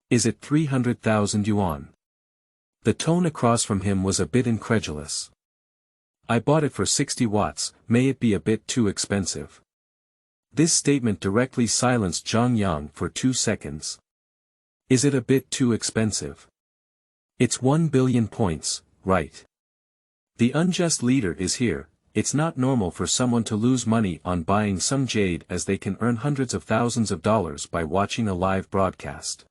Is it 300,000 yuan? The tone across from him was a bit incredulous. I bought it for 60 watts, may it be a bit too expensive? This statement directly silenced Zhangyang for 2 seconds. Is it a bit too expensive? It's 1 billion points, right? The unjust leader is here. It's not normal for someone to lose money on buying some jade as they can earn hundreds of thousands of dollars by watching a live broadcast.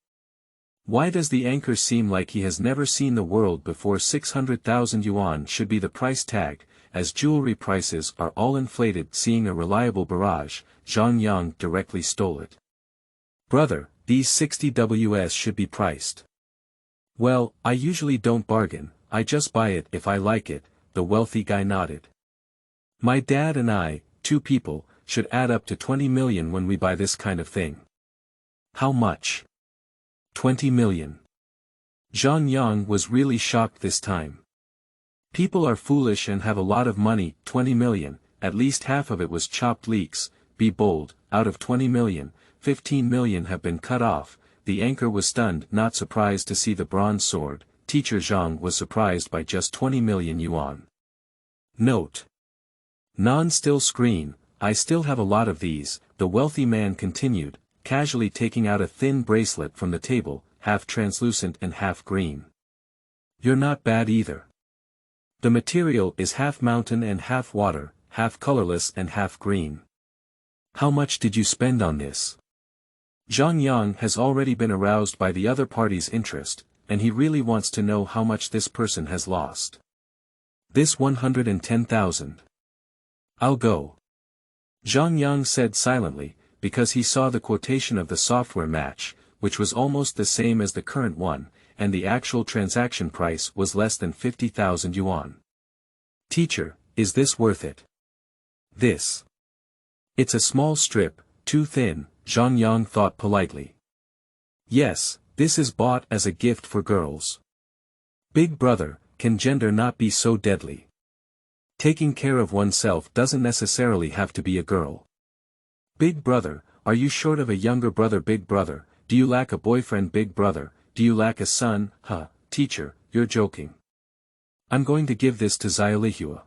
Why does the anchor seem like he has never seen the world before? 600,000 yuan should be the price tag, as jewelry prices are all inflated. Seeing a reliable barrage, Zhangyang directly stole it. Brother, these 60 Ws should be priced. Well, I usually don't bargain, I just buy it if I like it, the wealthy guy nodded. My dad and I, 2 people, should add up to 20 million when we buy this kind of thing. How much? 20 million. Zhangyang was really shocked this time. People are foolish and have a lot of money. 20 million, at least half of it was chopped leeks. Be bold, out of 20 million, 15 million have been cut off. The anchor was stunned, not surprised to see the bronze sword. Teacher Zhang was surprised by just 20 million yuan. Note. Non-still screen, I still have a lot of these, the wealthy man continued, casually taking out a thin bracelet from the table, half translucent and half green. You're not bad either. The material is half mountain and half water, half colorless and half green. How much did you spend on this? Zhangyang has already been aroused by the other party's interest, and he really wants to know how much this person has lost. This 110,000. I'll go. Zhangyang said silently, because he saw the quotation of the software match, which was almost the same as the current one, and the actual transaction price was less than 50,000 yuan. Teacher, is this worth it? This. It's a small strip, too thin, Zhangyang thought politely. Yes, this is bought as a gift for girls. Big brother, can gender not be so deadly? Taking care of oneself doesn't necessarily have to be a girl. Big brother, are you short of a younger brother? Big brother, do you lack a boyfriend? Big brother, do you lack a son? Teacher, you're joking. I'm going to give this to Zhangyang.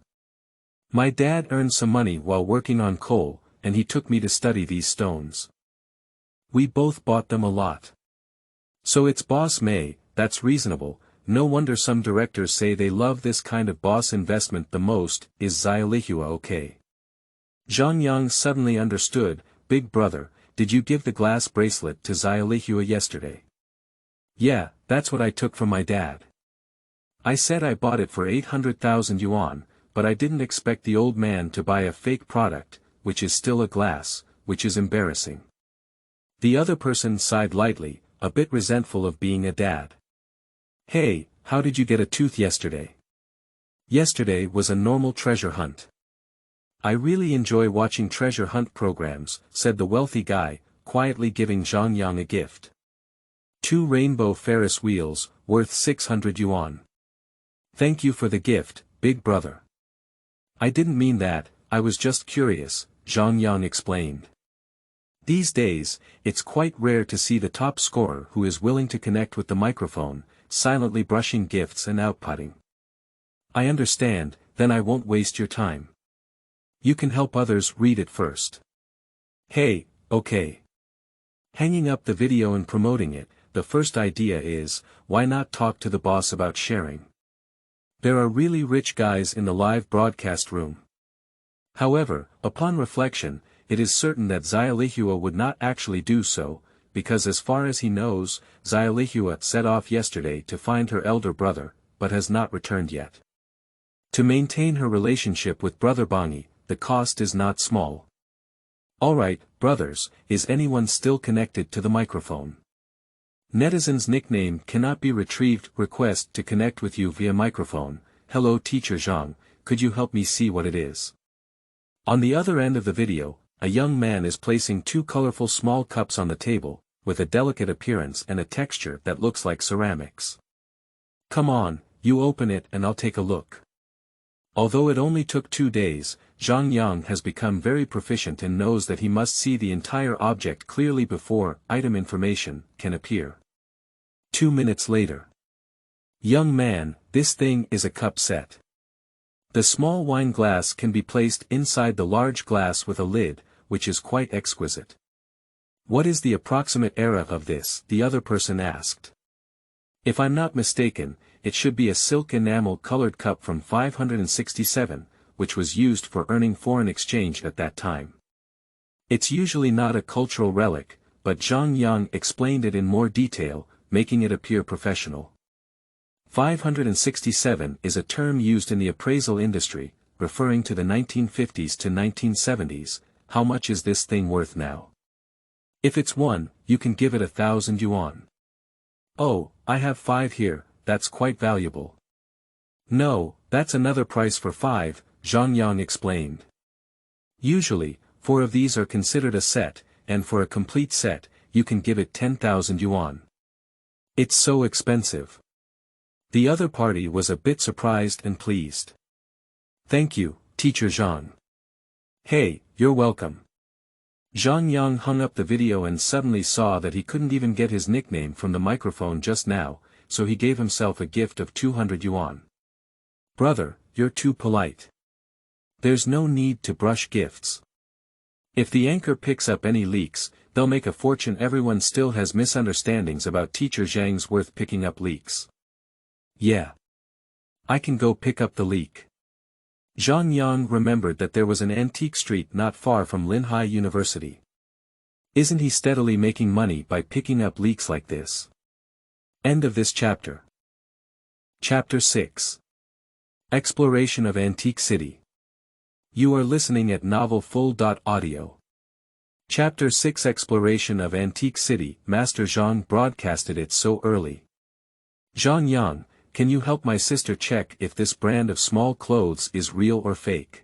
My dad earned some money while working on coal, and he took me to study these stones. We both bought them a lot. So it's boss May, that's reasonable. No wonder some directors say they love this kind of boss investment the most. Is Zhangyang okay? Zhangyang suddenly understood. Big brother, did you give the glass bracelet to Zhangyang yesterday? Yeah, that's what I took from my dad. I said I bought it for 800,000 yuan, but I didn't expect the old man to buy a fake product, which is still a glass, which is embarrassing. The other person sighed lightly, a bit resentful of being a dad. Hey, how did you get a tooth yesterday? Yesterday was a normal treasure hunt. I really enjoy watching treasure hunt programs, said the wealthy guy, quietly giving Zhangyang a gift. 2 rainbow Ferris wheels, worth 600 yuan. Thank you for the gift, big brother. I didn't mean that, I was just curious, Zhangyang explained. These days, it's quite rare to see the top scorer who is willing to connect with the microphone, silently brushing gifts and outputting. I understand, then I won't waste your time. You can help others read it first. Hey, okay. Hanging up the video and promoting it, the first idea is, why not talk to the boss about sharing? There are really rich guys in the live broadcast room. However, upon reflection, it is certain that Zhangyang would not actually do so, because as far as he knows, Zhangyang set off yesterday to find her elder brother, but has not returned yet. To maintain her relationship with brother Bangi, the cost is not small. Alright, brothers, is anyone still connected to the microphone? Netizen's nickname cannot be retrieved. Request to connect with you via microphone. Hello teacher Zhang, could you help me see what it is? On the other end of the video, a young man is placing 2 colorful small cups on the table, with a delicate appearance and a texture that looks like ceramics. Come on, you open it and I'll take a look. Although it only took 2 days, Zhangyang has become very proficient and knows that he must see the entire object clearly before item information can appear. 2 minutes later. Young man, this thing is a cup set. The small wine glass can be placed inside the large glass with a lid, which is quite exquisite. What is the approximate era of this? The other person asked. If I'm not mistaken, it should be a silk enamel colored cup from 567, which was used for earning foreign exchange at that time. It's usually not a cultural relic, but Zhangyang explained it in more detail, making it appear professional. 567 is a term used in the appraisal industry, referring to the 1950s to 1970s. How much is this thing worth now? If it's 1, you can give it 1,000 yuan. Oh, I have 5 here, that's quite valuable. No, that's another price for 5, Zhangyang explained. Usually, 4 of these are considered a set, and for a complete set, you can give it 10,000 yuan. It's so expensive. The other party was a bit surprised and pleased. Thank you, teacher Zhang. Hey, you're welcome. Zhangyang hung up the video and suddenly saw that he couldn't even get his nickname from the microphone just now, so he gave himself a gift of 200 yuan. Brother, you're too polite. There's no need to brush gifts. If the anchor picks up any leaks, they'll make a fortune. Everyone still has misunderstandings about teacher Zhang's worth picking up leaks. Yeah. I can go pick up the leak. Zhangyang remembered that there was an antique street not far from Linhai University. Isn't he steadily making money by picking up leaks like this? End of this chapter. Chapter 6. Exploration of Antique City. You are listening at novelfull.audio. Chapter 6 Exploration of Antique City. Master Zhang broadcasted it so early. Zhangyang, can you help my sister check if this brand of small clothes is real or fake?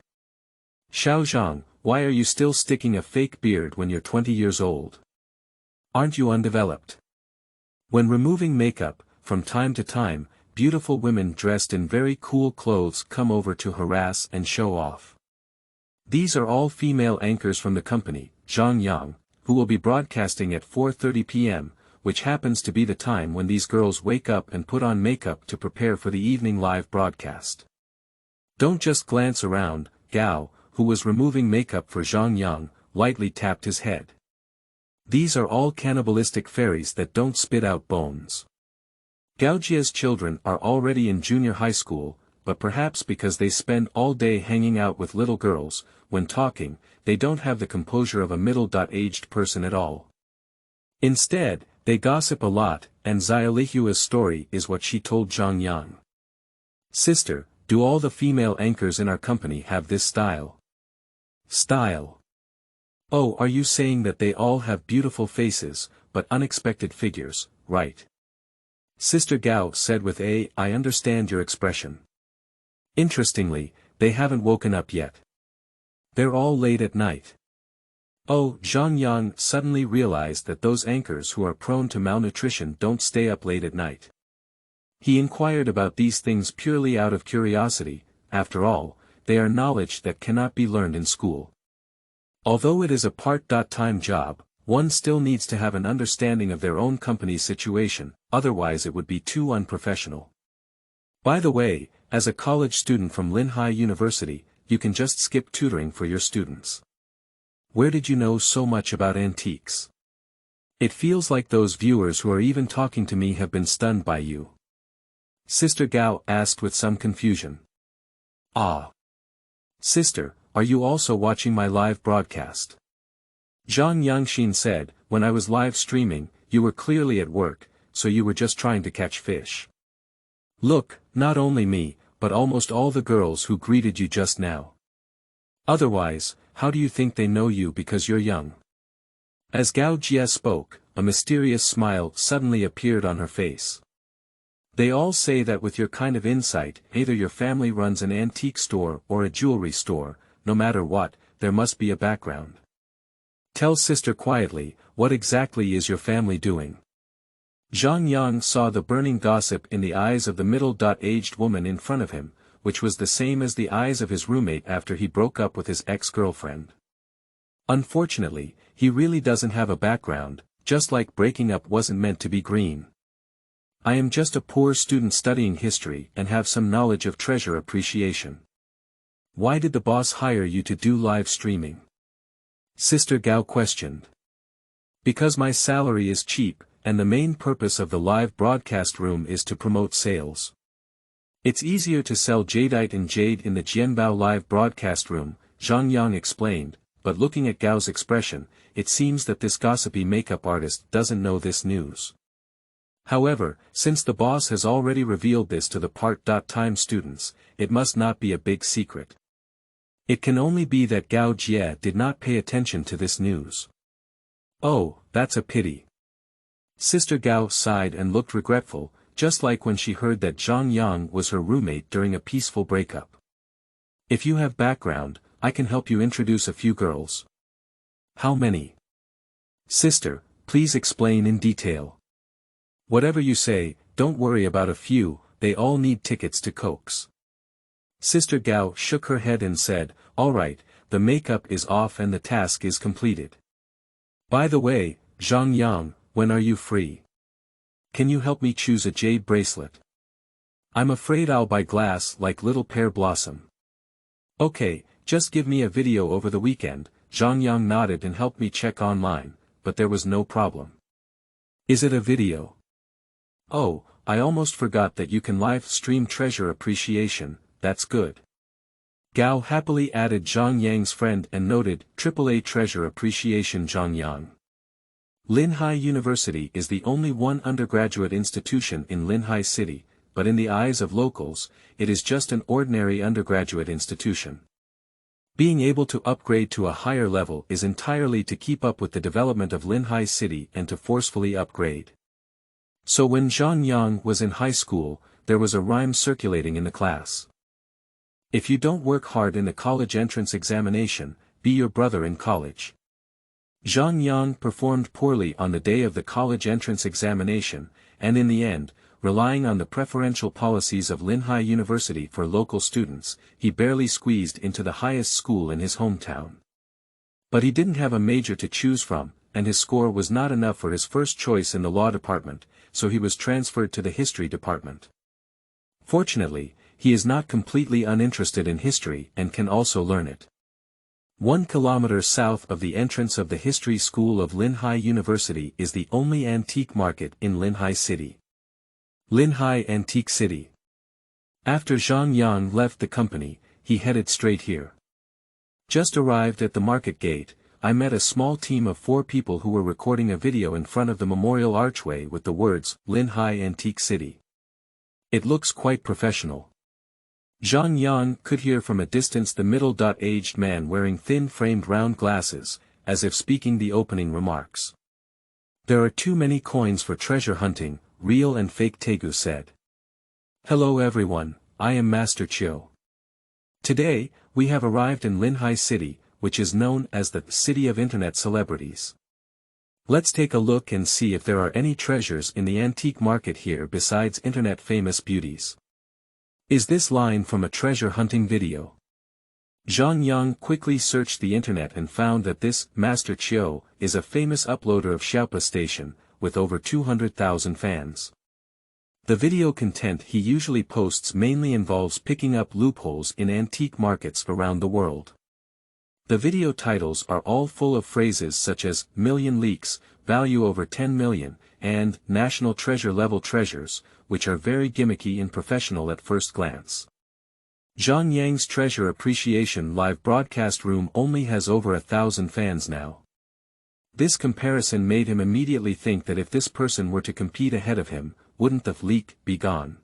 Xiao Zhang, why are you still sticking a fake beard when you're 20 years old? Aren't you undeveloped? When removing makeup, from time to time, beautiful women dressed in very cool clothes come over to harass and show off. These are all female anchors from the company, Zhangyang, who will be broadcasting at 4:30 p.m., which happens to be the time when these girls wake up and put on makeup to prepare for the evening live broadcast. Don't just glance around. Gao, who was removing makeup for Zhangyang, lightly tapped his head. These are all cannibalistic fairies that don't spit out bones. Gao Jia's children are already in junior high school, but perhaps because they spend all day hanging out with little girls, when talking, they don't have the composure of a middle-aged person at all. Instead, they gossip a lot, and Xiaolihua's story is what she told Zhangyang. Sister, do all the female anchors in our company have this style? Style? Oh, are you saying that they all have beautiful faces, but unexpected figures, right? Sister Gao said with I understand your expression. Interestingly, they haven't woken up yet. They're all late at night. Oh, Zhangyang suddenly realized that those anchors who are prone to malnutrition don't stay up late at night. He inquired about these things purely out of curiosity. After all, they are knowledge that cannot be learned in school. Although it is a part-time job, one still needs to have an understanding of their own company's situation, otherwise it would be too unprofessional. By the way, as a college student from Linhai University, you can just skip tutoring for your students. Where did you know so much about antiques? It feels like those viewers who are even talking to me have been stunned by you. Sister Gao asked with some confusion. Ah. Sister, are you also watching my live broadcast? Zhang Yangxin said, when I was live streaming, you were clearly at work, so you were just trying to catch fish. Look, not only me, but almost all the girls who greeted you just now. Otherwise, how do you think they know you because you're young? As Gao Jie spoke, a mysterious smile suddenly appeared on her face. They all say that with your kind of insight, either your family runs an antique store or a jewelry store, no matter what, there must be a background. Tell sister quietly, what exactly is your family doing? Zhangyang saw the burning gossip in the eyes of the middle-aged woman in front of him, which was the same as the eyes of his roommate after he broke up with his ex-girlfriend. Unfortunately, he really doesn't have a background, just like breaking up wasn't meant to be green. I am just a poor student studying history and have some knowledge of treasure appreciation. Why did the boss hire you to do live streaming? Sister Gao questioned. Because my salary is cheap, and the main purpose of the live broadcast room is to promote sales. It's easier to sell jadeite and jade in the Jianbao live broadcast room, Zhangyang explained, but looking at Gao's expression, it seems that this gossipy makeup artist doesn't know this news. However, since the boss has already revealed this to the part-time students, it must not be a big secret. It can only be that Gao Jie did not pay attention to this news. Oh, that's a pity. Sister Gao sighed and looked regretful, just like when she heard that Zhangyang was her roommate during a peaceful breakup. If you have background, I can help you introduce a few girls. How many? Sister, please explain in detail. Whatever you say, don't worry about a few, they all need tickets to Cokes. Sister Gao shook her head and said, all right, the makeup is off and the task is completed. By the way, Zhangyang, when are you free? Can you help me choose a jade bracelet? I'm afraid I'll buy glass like little pear blossom. Okay, just give me a video over the weekend. Zhangyang nodded and helped me check online, but there was no problem. Is it a video? Oh, I almost forgot that you can live stream treasure appreciation, that's good. Gao happily added Zhangyang's friend and noted, AAA Treasure Appreciation Zhangyang. Linhai University is the only one undergraduate institution in Linhai City, but in the eyes of locals, it is just an ordinary undergraduate institution. Being able to upgrade to a higher level is entirely to keep up with the development of Linhai City and to forcefully upgrade. So when Zhangyang was in high school, there was a rhyme circulating in the class. If you don't work hard in the college entrance examination, be your brother in college. Zhangyang performed poorly on the day of the college entrance examination, and in the end, relying on the preferential policies of Linhai University for local students, he barely squeezed into the highest school in his hometown. But he didn't have a major to choose from, and his score was not enough for his first choice in the law department, so he was transferred to the history department. Fortunately, he is not completely uninterested in history and can also learn it. 1 kilometer south of the entrance of the history school of Linhai University is the only antique market in Linhai City. Linhai Antique City. After Zhangyang left the company, he headed straight here. Just arrived at the market gate, I met a small team of 4 people who were recording a video in front of the memorial archway with the words, Linhai Antique City. It looks quite professional. Zhangyang could hear from a distance the middle-aged man wearing thin-framed round glasses, as if speaking the opening remarks. There are too many coins for treasure hunting, real and fake, Tegu said. Hello everyone, I am Master Chiu. Today, we have arrived in Linhai City, which is known as the City of Internet Celebrities. Let's take a look and see if there are any treasures in the antique market here besides internet famous beauties. Is this line from a treasure hunting video? Zhangyang quickly searched the internet and found that this Master Chiu is a famous uploader of Xiaopa Station, with over 200,000 fans. The video content he usually posts mainly involves picking up loopholes in antique markets around the world. The video titles are all full of phrases such as, million leaks, value over 10 million, and, national treasure level treasures, which are very gimmicky and professional at first glance. Zhangyang's Treasure Appreciation live broadcast room only has over 1,000 fans now. This comparison made him immediately think that if this person were to compete ahead of him, wouldn't the leak be gone?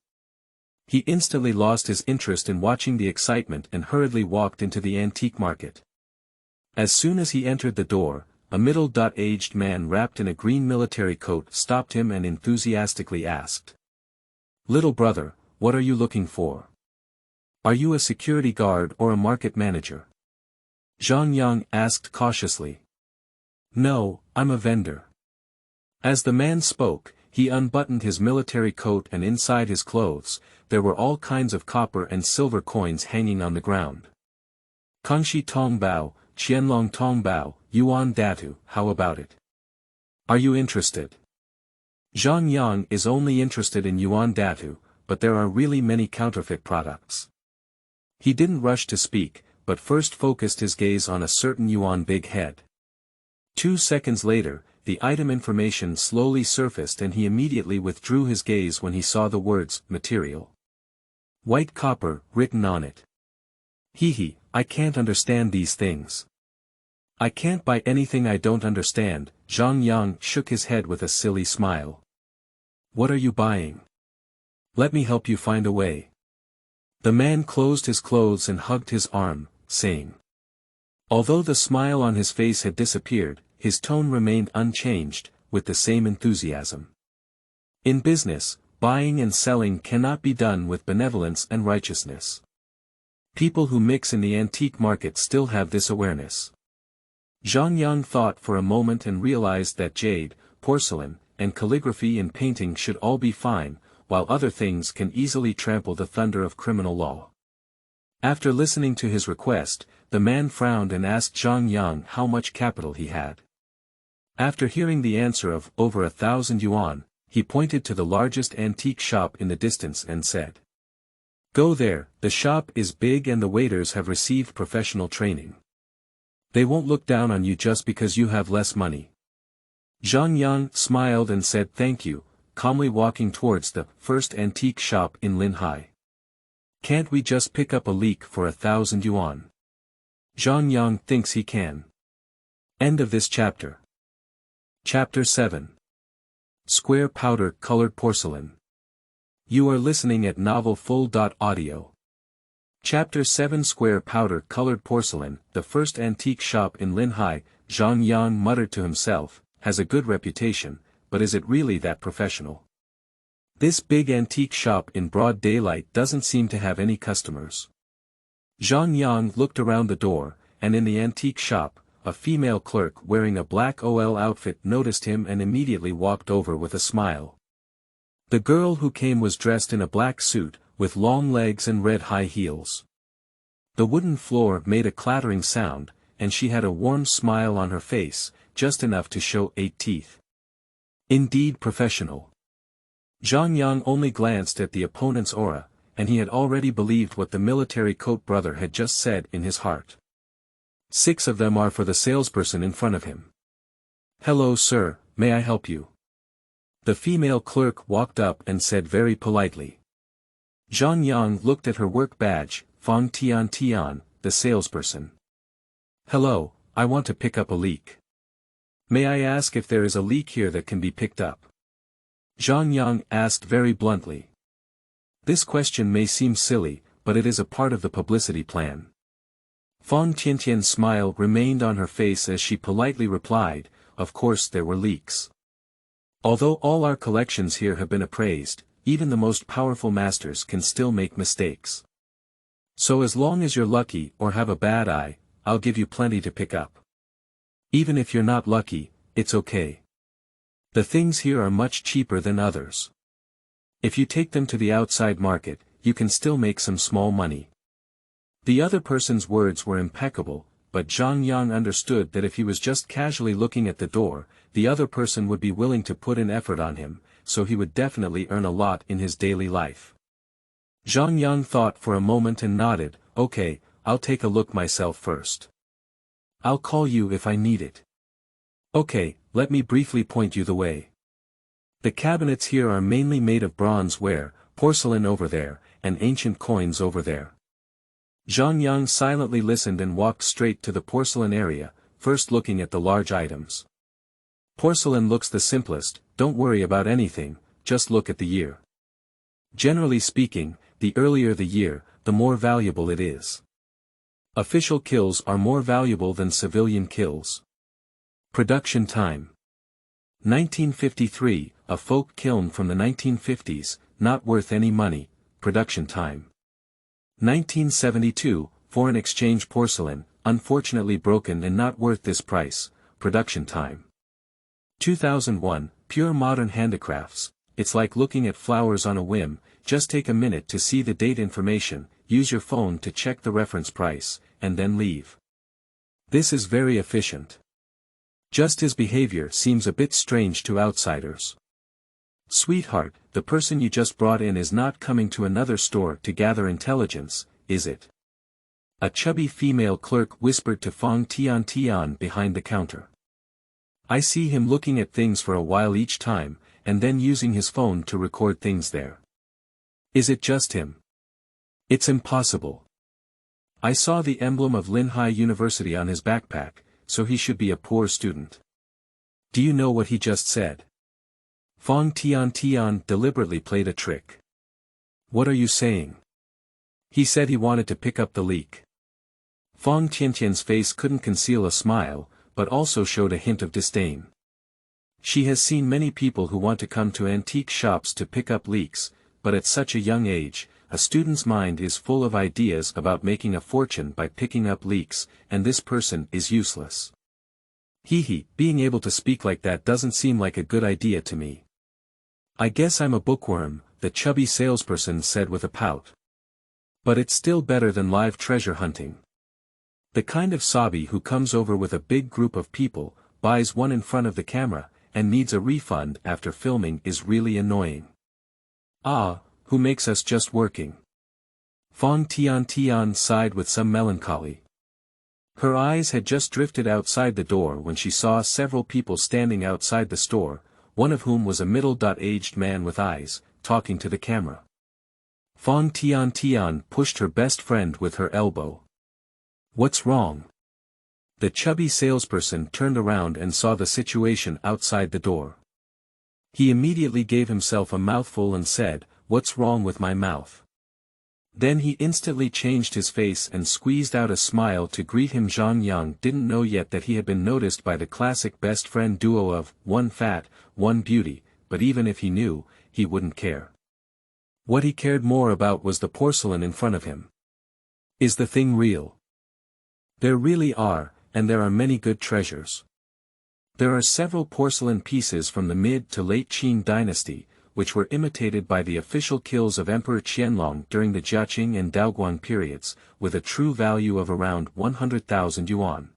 He instantly lost his interest in watching the excitement and hurriedly walked into the antique market. As soon as he entered the door, a middle-aged man wrapped in a green military coat stopped him and enthusiastically asked. Little brother, what are you looking for? Are you a security guard or a market manager? Zhangyang asked cautiously. No, I'm a vendor. As the man spoke, he unbuttoned his military coat and inside his clothes, there were all kinds of copper and silver coins hanging on the ground. Kangxi Tong Bao, Qianlong Tong Bao, Yuan Datu, how about it? Are you interested? Zhangyang is only interested in Yuan Datu, but there are really many counterfeit products. He didn't rush to speak, but first focused his gaze on a certain yuan big head. 2 seconds later, the item information slowly surfaced and he immediately withdrew his gaze when he saw the words, material. White copper, written on it. Hehe, I can't understand these things. I can't buy anything I don't understand, Zhangyang shook his head with a silly smile. What are you buying? Let me help you find a way. The man closed his clothes and hugged his arm, saying. Although the smile on his face had disappeared, his tone remained unchanged, with the same enthusiasm. In business, buying and selling cannot be done with benevolence and righteousness. People who mix in the antique market still have this awareness. Zhangyang thought for a moment and realized that jade, porcelain, and calligraphy and painting should all be fine, while other things can easily trample the thunder of criminal law. After listening to his request, the man frowned and asked Zhangyang how much capital he had. After hearing the answer of over 1,000 yuan, he pointed to the largest antique shop in the distance and said. Go there, the shop is big and the waiters have received professional training. They won't look down on you just because you have less money. Zhangyang smiled and said thank you, calmly walking towards the first antique shop in Linhai. Can't we just pick up a leak for 1,000 yuan? Zhangyang thinks he can. End of this chapter. Chapter 7. Square Powder Colored Porcelain. You are listening at novelfull.audio. Chapter 7 Square Powder Colored Porcelain. The first antique shop in Linhai, Zhangyang muttered to himself, has a good reputation, but is it really that professional? This big antique shop in broad daylight doesn't seem to have any customers. Zhangyang looked around the door, and in the antique shop, a female clerk wearing a black OL outfit noticed him and immediately walked over with a smile. The girl who came was dressed in a black suit, with long legs and red high heels. The wooden floor made a clattering sound, and she had a warm smile on her face, just enough to show 8 teeth. Indeed professional. Zhangyang only glanced at the opponent's aura, and he had already believed what the military coat brother had just said in his heart. 6 of them are for the salesperson in front of him. Hello sir, may I help you? The female clerk walked up and said very politely. Zhangyang looked at her work badge, Fang Tian, the salesperson. Hello, I want to pick up a leak. May I ask if there is a leak here that can be picked up? Zhangyang asked very bluntly. This question may seem silly, but it is a part of the publicity plan. Fang Tian's smile remained on her face as she politely replied, of course there were leaks. Although all our collections here have been appraised, even the most powerful masters can still make mistakes. So as long as you're lucky or have a bad eye, I'll give you plenty to pick up. Even if you're not lucky, it's okay. The things here are much cheaper than others. If you take them to the outside market, you can still make some small money. The other person's words were impeccable, but Zhangyang understood that if he was just casually looking at the door, the other person would be willing to put an effort on him, so he would definitely earn a lot in his daily life. Zhangyang thought for a moment and nodded, okay, I'll take a look myself first. I'll call you if I need it. Okay, let me briefly point you the way. The cabinets here are mainly made of bronze ware, porcelain over there, and ancient coins over there. Zhangyang silently listened and walked straight to the porcelain area, first looking at the large items. Porcelain looks the simplest, don't worry about anything, just look at the year. Generally speaking, the earlier the year, the more valuable it is. Official kills are more valuable than civilian kills. Production time. 1953, a folk kiln from the 1950s, not worth any money, production time. 1972, foreign exchange porcelain, unfortunately broken and not worth this price, production time. 2001, pure modern handicrafts, it's like looking at flowers on a whim, just take a minute to see the date information, use your phone to check the reference price, and then leave. This is very efficient. Just his behavior seems a bit strange to outsiders. Sweetheart, the person you just brought in is not coming to another store to gather intelligence, is it? A chubby female clerk whispered to Fang Tian behind the counter. I see him looking at things for a while each time, and then using his phone to record things there. Is it just him? It's impossible. I saw the emblem of Linhai University on his backpack, so he should be a poor student. Do you know what he just said? Fang Tian deliberately played a trick. What are you saying? He said he wanted to pick up the leak. Fang Tian's face couldn't conceal a smile, but also showed a hint of disdain. She has seen many people who want to come to antique shops to pick up leaks, but at such a young age, a student's mind is full of ideas about making a fortune by picking up leaks, and this person is useless. Being able to speak like that doesn't seem like a good idea to me. I guess I'm a bookworm, the chubby salesperson said with a pout. But it's still better than live treasure hunting. The kind of sobby who comes over with a big group of people, buys one in front of the camera, and needs a refund after filming is really annoying. Who makes us just working? Fang Tian sighed with some melancholy. Her eyes had just drifted outside the door when she saw several people standing outside the store, one of whom was a middle-aged man with eyes, talking to the camera. Fong Tian pushed her best friend with her elbow. What's wrong? The chubby salesperson turned around and saw the situation outside the door. He immediately gave himself a mouthful and said, "What's wrong with my mouth?" Then he instantly changed his face and squeezed out a smile to greet him. Zhangyang didn't know yet that he had been noticed by the classic best friend duo of, one fat, one beauty, but even if he knew, he wouldn't care. What he cared more about was the porcelain in front of him. Is the thing real? There really are, and there are many good treasures. There are several porcelain pieces from the mid to late Qing dynasty, which were imitated by the official kills of Emperor Qianlong during the Jiaqing and Daoguang periods, with a true value of around 100,000 yuan.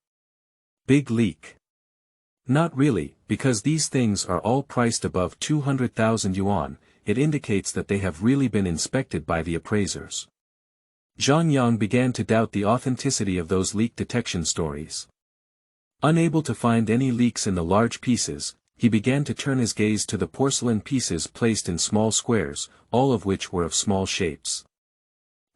Big leak. Not really, because these things are all priced above 200,000 yuan, it indicates that they have really been inspected by the appraisers. Zhangyang began to doubt the authenticity of those leak detection stories. Unable to find any leaks in the large pieces, he began to turn his gaze to the porcelain pieces placed in small squares, all of which were of small shapes.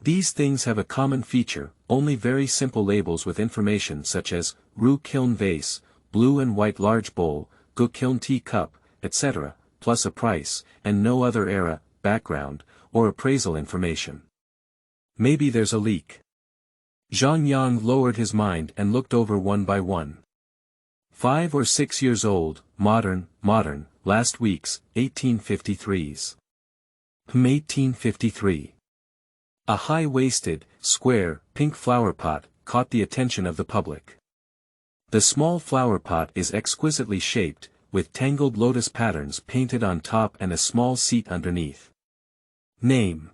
These things have a common feature, only very simple labels with information such as, Ru kiln vase, blue and white large bowl, Gu kiln tea cup, etc., plus a price, and no other era, background, or appraisal information. Maybe there's a leak. Zhangyang lowered his mind and looked over one by one. 5 or 6 years old, modern, last week's, 1853s. 1853. A high-waisted, square, pink flower pot caught the attention of the public. The small flower pot is exquisitely shaped, with tangled lotus patterns painted on top and a small seat underneath. Name.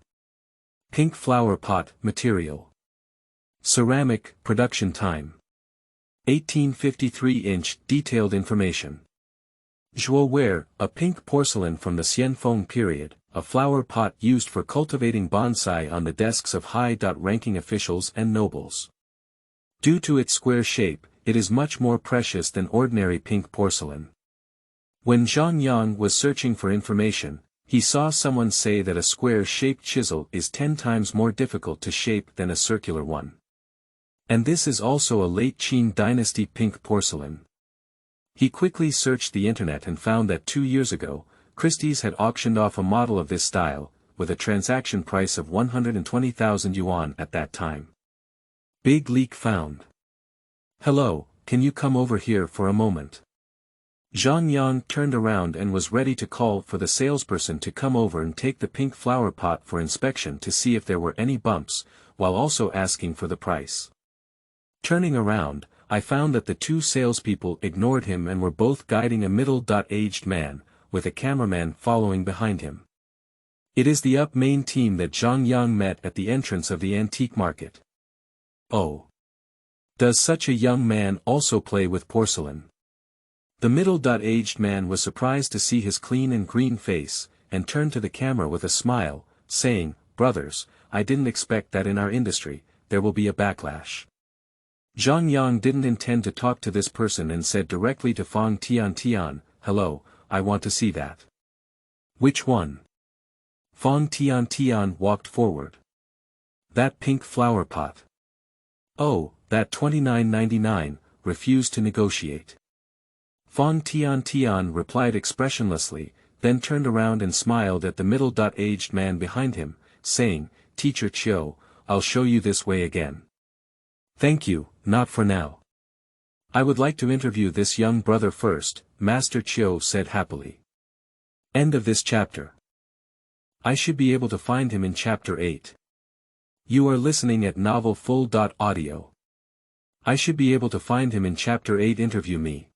Pink flower pot, material. Ceramic, production time. 1853-inch, detailed information. Zhuoware, a pink porcelain from the Xianfeng period, a flower pot used for cultivating bonsai on the desks of high-ranking officials and nobles. Due to its square shape, it is much more precious than ordinary pink porcelain. When Zhangyang was searching for information, he saw someone say that a square-shaped chisel is 10 times more difficult to shape than a circular one. And this is also a late Qing dynasty pink porcelain. He quickly searched the internet and found that 2 years ago, Christie's had auctioned off a model of this style, with a transaction price of 120,000 yuan at that time. Big leak found. Hello, can you come over here for a moment? Zhangyang turned around and was ready to call for the salesperson to come over and take the pink flower pot for inspection to see if there were any bumps, while also asking for the price. Turning around, I found that the two salespeople ignored him and were both guiding a middle-aged man, with a cameraman following behind him. It is the up-main team that Zhangyang met at the entrance of the antique market. Oh. Does such a young man also play with porcelain? The middle-aged man was surprised to see his clean and green face, and turned to the camera with a smile, saying, "Brothers, I didn't expect that in our industry, there will be a backlash." Zhangyang didn't intend to talk to this person and said directly to Fong Tian, "Hello, I want to see that." "Which one?" Fong Tian walked forward. "That pink flower pot." "Oh, that 29.99, refused to negotiate." Fong Tian replied expressionlessly, then turned around and smiled at the middle-aged man behind him, saying, "Teacher Chiu, I'll show you this way again." "Thank you, not for now. I would like to interview this young brother first," Master Chiu said happily. End of this chapter. I should be able to find him in chapter 8. You are listening at novelfull.audio. I should be able to find him in chapter 8. Interview me.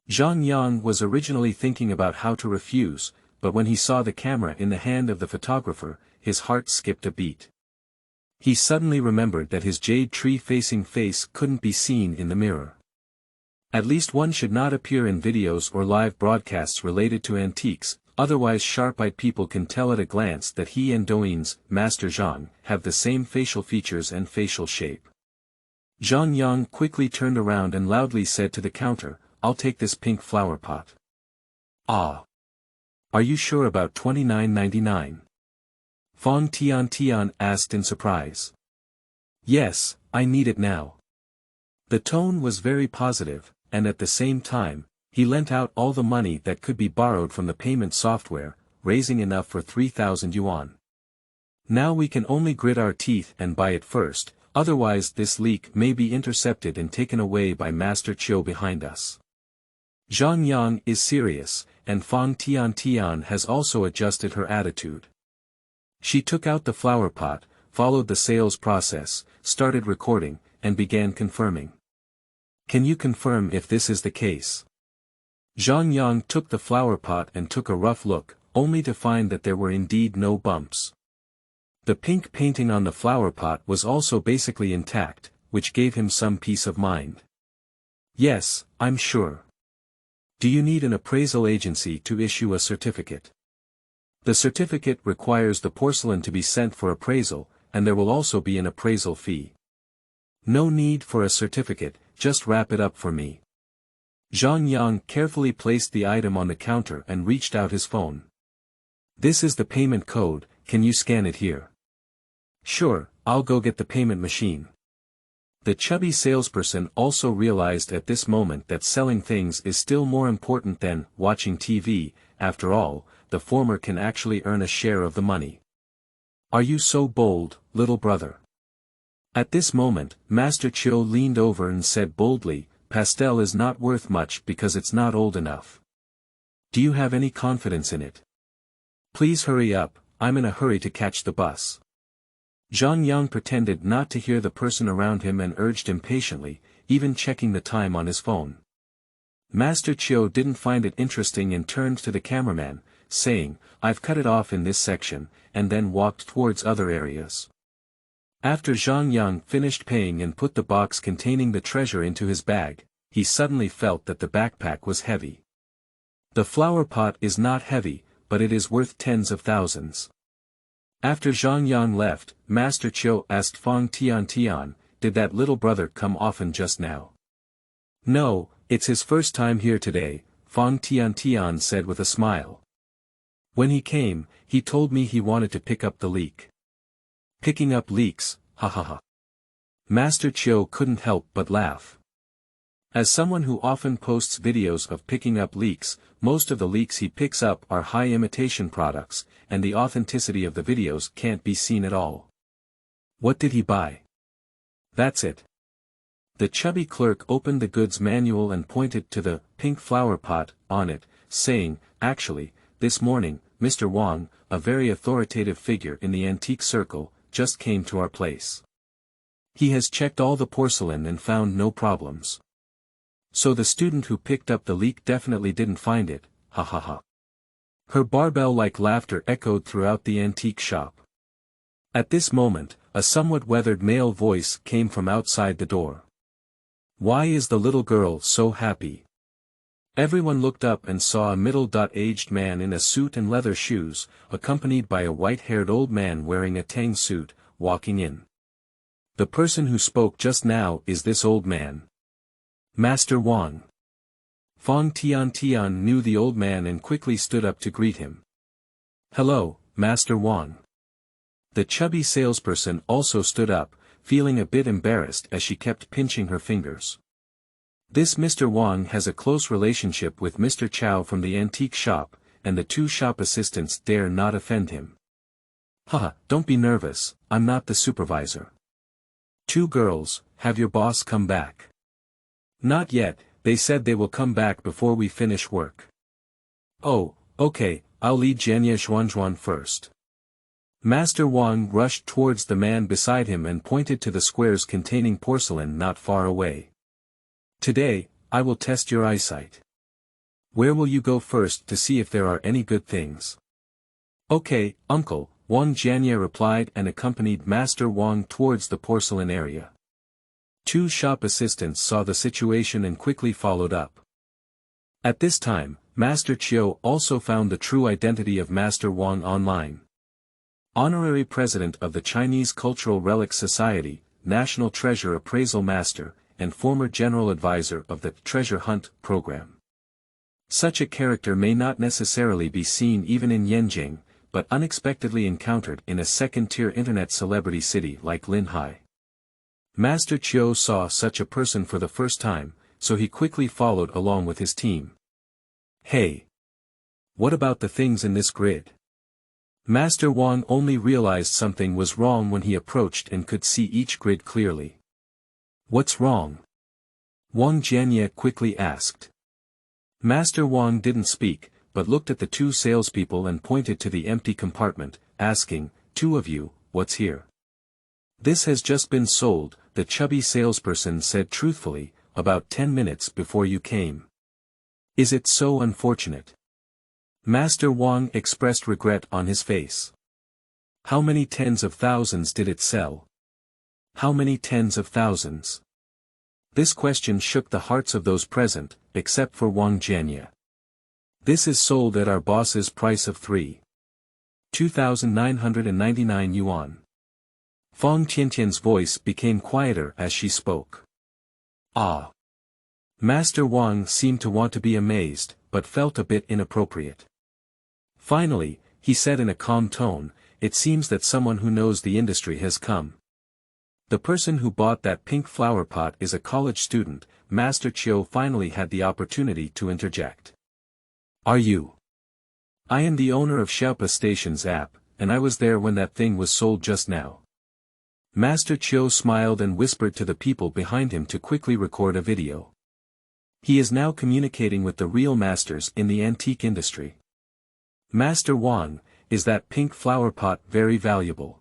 Zhangyang was originally thinking about how to refuse, but when he saw the camera in the hand of the photographer, his heart skipped a beat. He suddenly remembered that his jade tree-facing face couldn't be seen in the mirror. At least one should not appear in videos or live broadcasts related to antiques, otherwise sharp-eyed people can tell at a glance that he and Douyin's, Master Zhang, have the same facial features and facial shape. Zhangyang quickly turned around and loudly said to the counter, "I'll take this pink flower pot." "Ah. Are you sure about 29.99? Fong Tian asked in surprise. Yes, I need it now. The tone was very positive, and at the same time, he lent out all the money that could be borrowed from the payment software, raising enough for 3,000 yuan. Now we can only grit our teeth and buy it first, otherwise this leak may be intercepted and taken away by Master Chiu behind us. Zhangyang is serious, and Fong Tian has also adjusted her attitude. She took out the flower pot, followed the sales process, started recording, and began confirming. Can you confirm if this is the case? Zhangyang took the flower pot and took a rough look, only to find that there were indeed no bumps. The pink painting on the flower pot was also basically intact, which gave him some peace of mind. Yes, I'm sure. Do you need an appraisal agency to issue a certificate? The certificate requires the porcelain to be sent for appraisal, and there will also be an appraisal fee. No need for a certificate, just wrap it up for me. Zhangyang carefully placed the item on the counter and reached out his phone. This is the payment code, can you scan it here? Sure, I'll go get the payment machine. The chubby salesperson also realized at this moment that selling things is still more important than watching TV, after all, the former can actually earn a share of the money. Are you so bold, little brother? At this moment, Master Chiu leaned over and said boldly, pastel is not worth much because it's not old enough. Do you have any confidence in it? Please hurry up, I'm in a hurry to catch the bus. Zhangyang pretended not to hear the person around him and urged impatiently, even checking the time on his phone. Master Chiu didn't find it interesting and turned to the cameraman, saying, I've cut it off in this section, and then walked towards other areas. After Zhangyang finished paying and put the box containing the treasure into his bag, he suddenly felt that the backpack was heavy. The flower pot is not heavy, but it is worth tens of thousands. After Zhangyang left, Master Chiu asked Fong Tian, did that little brother come often just now? No, it's his first time here today, Fong Tian said with a smile. When he came, he told me he wanted to pick up the leak. Picking up leaks, ha ha ha. Master Chiu couldn't help but laugh. As someone who often posts videos of picking up leaks, most of the leaks he picks up are high imitation products, and the authenticity of the videos can't be seen at all. What did he buy? That's it. The chubby clerk opened the goods manual and pointed to the pink flower pot on it, saying, actually, this morning, Mr. Wang, a very authoritative figure in the antique circle, just came to our place. He has checked all the porcelain and found no problems. So the student who picked up the leak definitely didn't find it, ha ha ha. Her barbell-like laughter echoed throughout the antique shop. At this moment, a somewhat weathered male voice came from outside the door. Why is the little girl so happy? Everyone looked up and saw a middle-aged man in a suit and leather shoes, accompanied by a white-haired old man wearing a tang suit, walking in. The person who spoke just now is this old man. Master Wang. Fong Tian knew the old man and quickly stood up to greet him. Hello, Master Wang. The chubby salesperson also stood up, feeling a bit embarrassed as she kept pinching her fingers. This Mr. Wang has a close relationship with Mr. Chow from the antique shop, and the two shop assistants dare not offend him. Haha, don't be nervous, I'm not the supervisor. Two girls, have your boss come back? Not yet, they said they will come back before we finish work. Oh, okay, I'll lead Zhangyang first. Master Wang rushed towards the man beside him and pointed to the squares containing porcelain not far away. Today, I will test your eyesight. Where will you go first to see if there are any good things? Okay, uncle, Wang Zhangyang replied and accompanied Master Wang towards the porcelain area. Two shop assistants saw the situation and quickly followed up. At this time, Master Chiu also found the true identity of Master Wang online. Honorary President of the Chinese Cultural Relics Society, National Treasure Appraisal Master, and former General Advisor of the Treasure Hunt program. Such a character may not necessarily be seen even in Yanjing, but unexpectedly encountered in a second-tier internet celebrity city like Linhai. Master Chiu saw such a person for the first time, so he quickly followed along with his team. Hey! What about the things in this grid? Master Wang only realized something was wrong when he approached and could see each grid clearly. What's wrong? Wang Jianye quickly asked. Master Wang didn't speak, but looked at the two salespeople and pointed to the empty compartment, asking, "Two of you, what's here?" "This has just been sold," the chubby salesperson said truthfully, "about 10 minutes before you came." "Is it so unfortunate?" Master Wang expressed regret on his face. "How many tens of thousands did it sell?" "How many tens of thousands?" This question shook the hearts of those present, except for Wang Jianye. "This is sold at our boss's price of 3,299 yuan. Fang Tiantian's voice became quieter as she spoke. "Ah." Master Wang seemed to want to be amazed, but felt a bit inappropriate. Finally, he said in a calm tone, "It seems that someone who knows the industry has come. The person who bought that pink flower pot is a college student." Master Chiu finally had the opportunity to interject. "Are you?" "I am the owner of Xiaopa Station's app, and I was there when that thing was sold just now." Master Chiu smiled and whispered to the people behind him to quickly record a video. He is now communicating with the real masters in the antique industry. "Master Wang, is that pink flower pot very valuable?"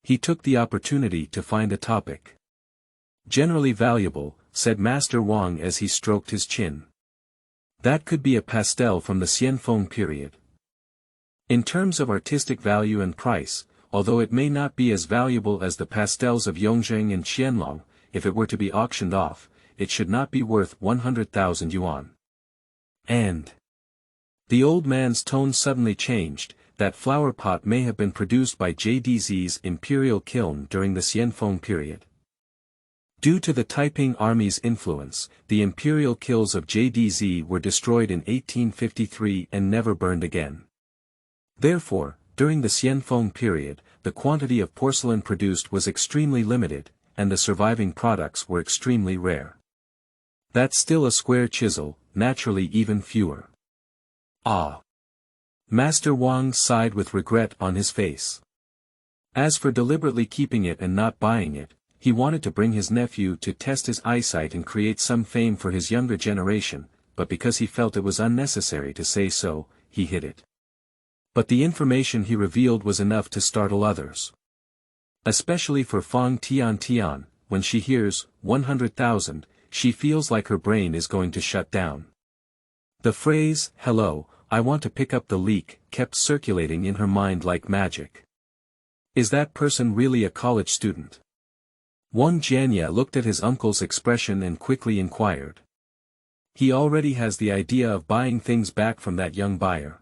He took the opportunity to find a topic. "Generally valuable," said Master Wang as he stroked his chin. "That could be a pastel from the Xianfeng period. In terms of artistic value and price, although it may not be as valuable as the pastels of Yongzheng and Qianlong, if it were to be auctioned off, it should not be worth 100,000 yuan. And..." The old man's tone suddenly changed. "That flower pot may have been produced by JDZ's imperial kiln during the Xianfeng period. Due to the Taiping army's influence, the imperial kilns of JDZ were destroyed in 1853 and never burned again. Therefore, during the Xianfeng period, the quantity of porcelain produced was extremely limited, and the surviving products were extremely rare. That's still a square chisel, naturally even fewer." "Ah." Master Wang sighed with regret on his face. As for deliberately keeping it and not buying it, he wanted to bring his nephew to test his eyesight and create some fame for his younger generation, but because he felt it was unnecessary to say so, he hid it. But the information he revealed was enough to startle others. Especially for Fang Tian, when she hears 100,000, she feels like her brain is going to shut down. The phrase, "Hello, I want to pick up the leak," kept circulating in her mind like magic. Is that person really a college student? Wang Jianye looked at his uncle's expression and quickly inquired. He already has the idea of buying things back from that young buyer.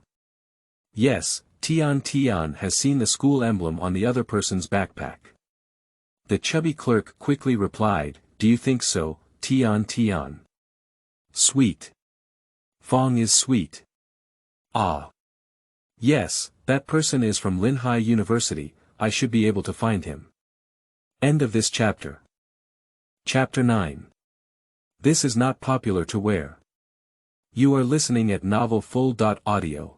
Yes, Tian has seen the school emblem on the other person's backpack. The chubby clerk quickly replied, "Do you think so, Tian? Sweet. Fang is sweet. Ah. Yes, that person is from Linhai University, I should be able to find him." End of this chapter. Chapter 9. This is not popular to wear. You are listening at novelfull.audio.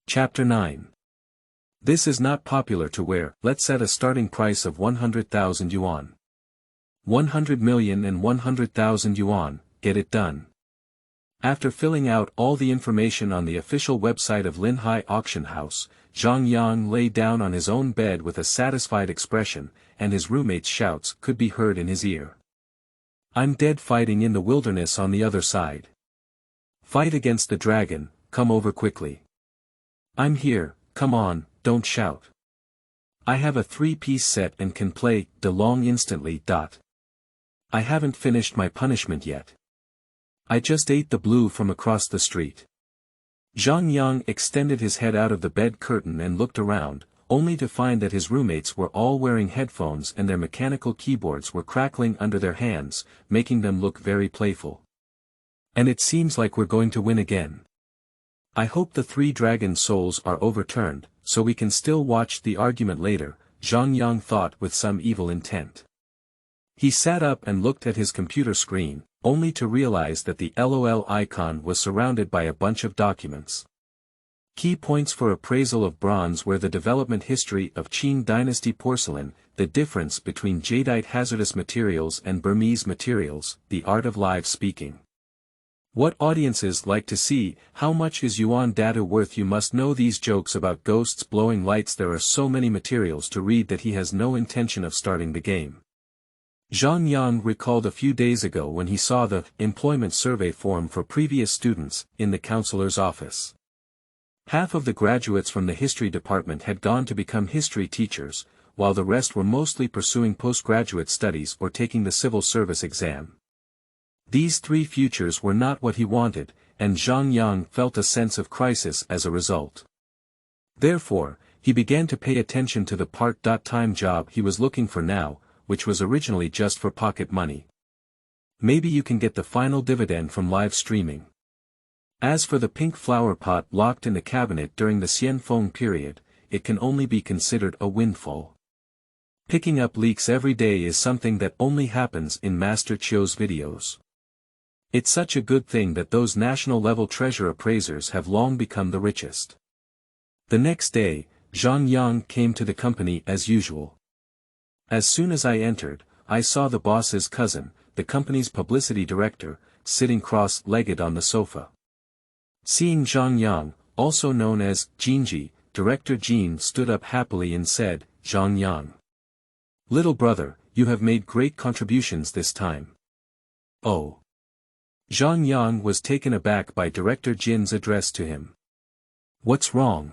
Chapter 9. This is not popular to wear. Let's set a starting price of 100,000 yuan. 100 million and 100,000 yuan, get it done. After filling out all the information on the official website of Linhai Auction House, Zhangyang lay down on his own bed with a satisfied expression, and his roommate's shouts could be heard in his ear. "I'm dead fighting in the wilderness on the other side. Fight against the dragon, come over quickly. I'm here, come on, don't shout. I have a 3-piece set and can play De Long instantly. I haven't finished my punishment yet. I just ate the blue from across the street." Zhangyang extended his head out of the bed curtain and looked around, only to find that his roommates were all wearing headphones and their mechanical keyboards were crackling under their hands, making them look very playful. "And it seems like we're going to win again. I hope the 3 dragon souls are overturned," so we can still watch the argument later, Zhangyang thought with some evil intent. He sat up and looked at his computer screen, only to realize that the LOL icon was surrounded by a bunch of documents. Key points for appraisal of bronze were the development history of Qing dynasty porcelain, the difference between jadeite hazardous materials and Burmese materials, the art of live speaking. What audiences like to see, how much is yuan data worth? You must know these jokes about ghosts blowing lights. There are so many materials to read that he has no intention of starting the game. Zhangyang recalled a few days ago when he saw the employment survey form for previous students in the counselor's office. Half of the graduates from the history department had gone to become history teachers, while the rest were mostly pursuing postgraduate studies or taking the civil service exam. These three futures were not what he wanted, and Zhangyang felt a sense of crisis as a result. Therefore, he began to pay attention to the part-time job he was looking for now, which was originally just for pocket money. Maybe you can get the final dividend from live streaming. As for the pink flower pot locked in the cabinet during the Xianfeng period, it can only be considered a windfall. Picking up leaks every day is something that only happens in Master Chio's videos. It's such a good thing that those national-level treasure appraisers have long become the richest. The next day, Zhangyang came to the company as usual. As soon as I entered, I saw the boss's cousin, the company's publicity director, sitting cross-legged on the sofa. Seeing Zhangyang, also known as Jinji, Director Jin stood up happily and said, "Zhangyang. Little brother, you have made great contributions this time." Oh. Zhangyang was taken aback by Director Jin's address to him. "What's wrong?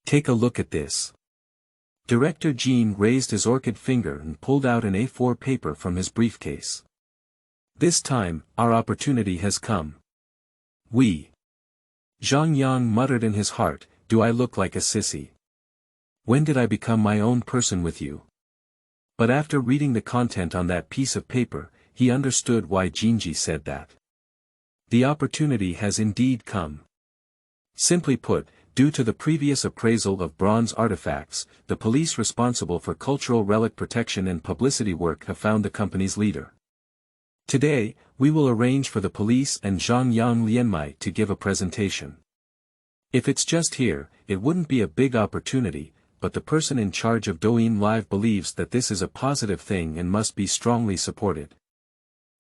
Take a look at this." Director Jin raised his orchid finger and pulled out an A4 paper from his briefcase. "This time, our opportunity has come." Zhangyang muttered in his heart, "Do I look like a sissy? When did I become my own person with you?" But after reading the content on that piece of paper, he understood why Jinji said that. The opportunity has indeed come. Simply put, due to the previous appraisal of bronze artifacts, the police responsible for cultural relic protection and publicity work have found the company's leader. Today, we will arrange for the police and Zhangyang Lianmai to give a presentation. If it's just here, it wouldn't be a big opportunity, but the person in charge of Douyin Live believes that this is a positive thing and must be strongly supported.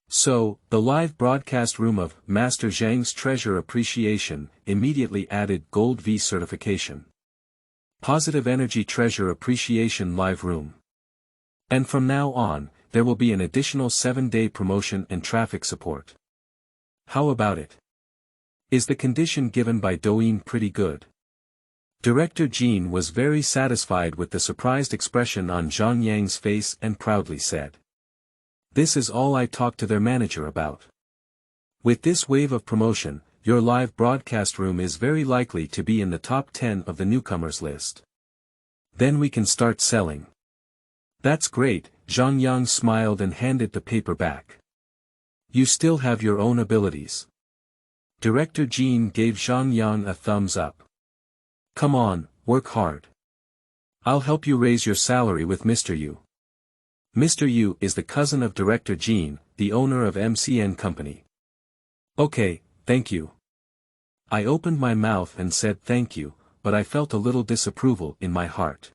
So, the live broadcast room of Master Zhang's Treasure Appreciation immediately added Gold V certification. Positive Energy Treasure Appreciation Live Room. And from now on, there will be an additional 7-day promotion and traffic support. How about it? Is the condition given by Douyin pretty good? Director Jin was very satisfied with the surprised expression on Zhangyang's face and proudly said, "This is all I talked to their manager about. With this wave of promotion, your live broadcast room is very likely to be in the top 10 of the newcomers list. Then we can start selling." "That's great," Zhangyang smiled and handed the paper back. "You still have your own abilities." Director Jin gave Zhangyang a thumbs up. "Come on, work hard. I'll help you raise your salary with Mr. Yu." Mr. Yu is the cousin of Director Jin, the owner of MCN Company. "Okay, thank you." I opened my mouth and said thank you, but I felt a little disapproval in my heart.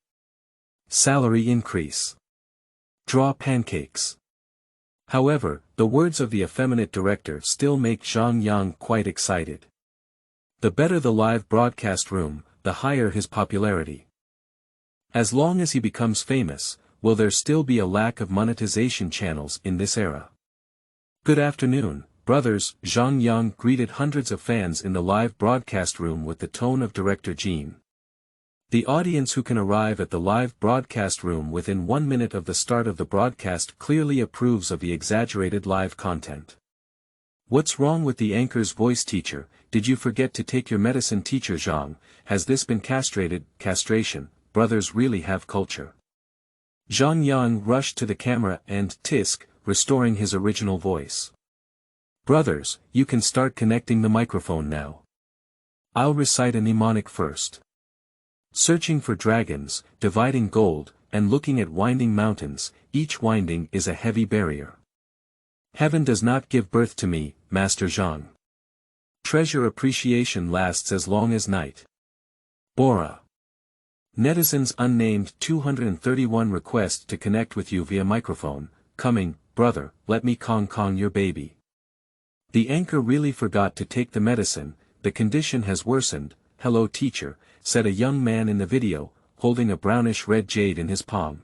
Salary increase. Draw pancakes. However, the words of the effeminate director still make Zhangyang quite excited. The better the live broadcast room, the higher his popularity. As long as he becomes famous, will there still be a lack of monetization channels in this era? "Good afternoon, brothers," Zhangyang greeted hundreds of fans in the live broadcast room with the tone of Director Jin. The audience who can arrive at the live broadcast room within 1 minute of the start of the broadcast clearly approves of the exaggerated live content. "What's wrong with the anchor's voice teacher? Did you forget to take your medicine, teacher Zhang? Has this been castrated?" Castration, brothers really have culture. Zhangyang rushed to the camera and tisk, restoring his original voice. "Brothers, you can start connecting the microphone now. I'll recite a mnemonic first. Searching for dragons, dividing gold, and looking at winding mountains, each winding is a heavy barrier. Heaven does not give birth to me, Master Zhang. Treasure appreciation lasts as long as night. Bora. Netizens unnamed 231 request to connect with you via microphone, coming, brother, let me Kong your baby. The anchor really forgot to take the medicine, the condition has worsened, hello teacher, said a young man in the video, holding a brownish-red jade in his palm.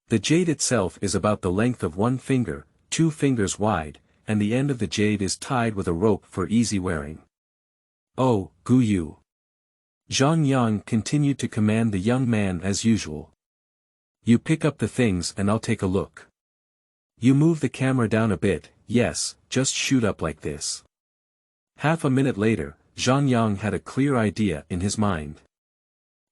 The jade itself is about the length of one finger, 2 fingers wide, and the end of the jade is tied with a rope for easy wearing. Oh, Gu Yu. Zhangyang continued to command the young man as usual. You pick up the things and I'll take a look. You move the camera down a bit, yes, just shoot up like this. Half a minute later, Zhangyang had a clear idea in his mind.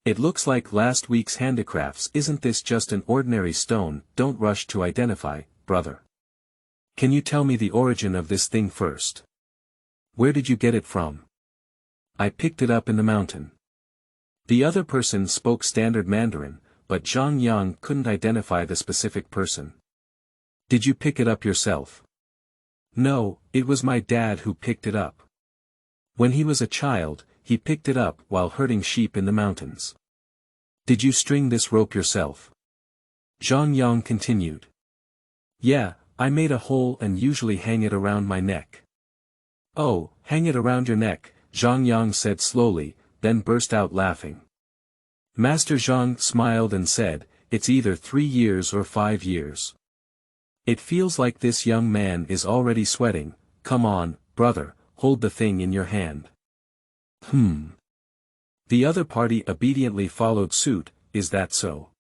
It looks like last week's handicrafts. Isn't this just an ordinary stone? Don't rush to identify, brother. Can you tell me the origin of this thing first? Where did you get it from? I picked it up in the mountain. The other person spoke standard Mandarin, but Zhangyang couldn't identify the specific person. Did you pick it up yourself? No, it was my dad who picked it up. When he was a child, he picked it up while herding sheep in the mountains. Did you string this rope yourself? Zhangyang continued. Yeah, I made a hole and usually hang it around my neck. Oh, hang it around your neck, Zhangyang said slowly, then burst out laughing. Master Zhang smiled and said, it's either 3 years or 5 years. It feels like this young man is already sweating. Come on, brother, hold the thing in your hand. The other party obediently followed suit. Is that so?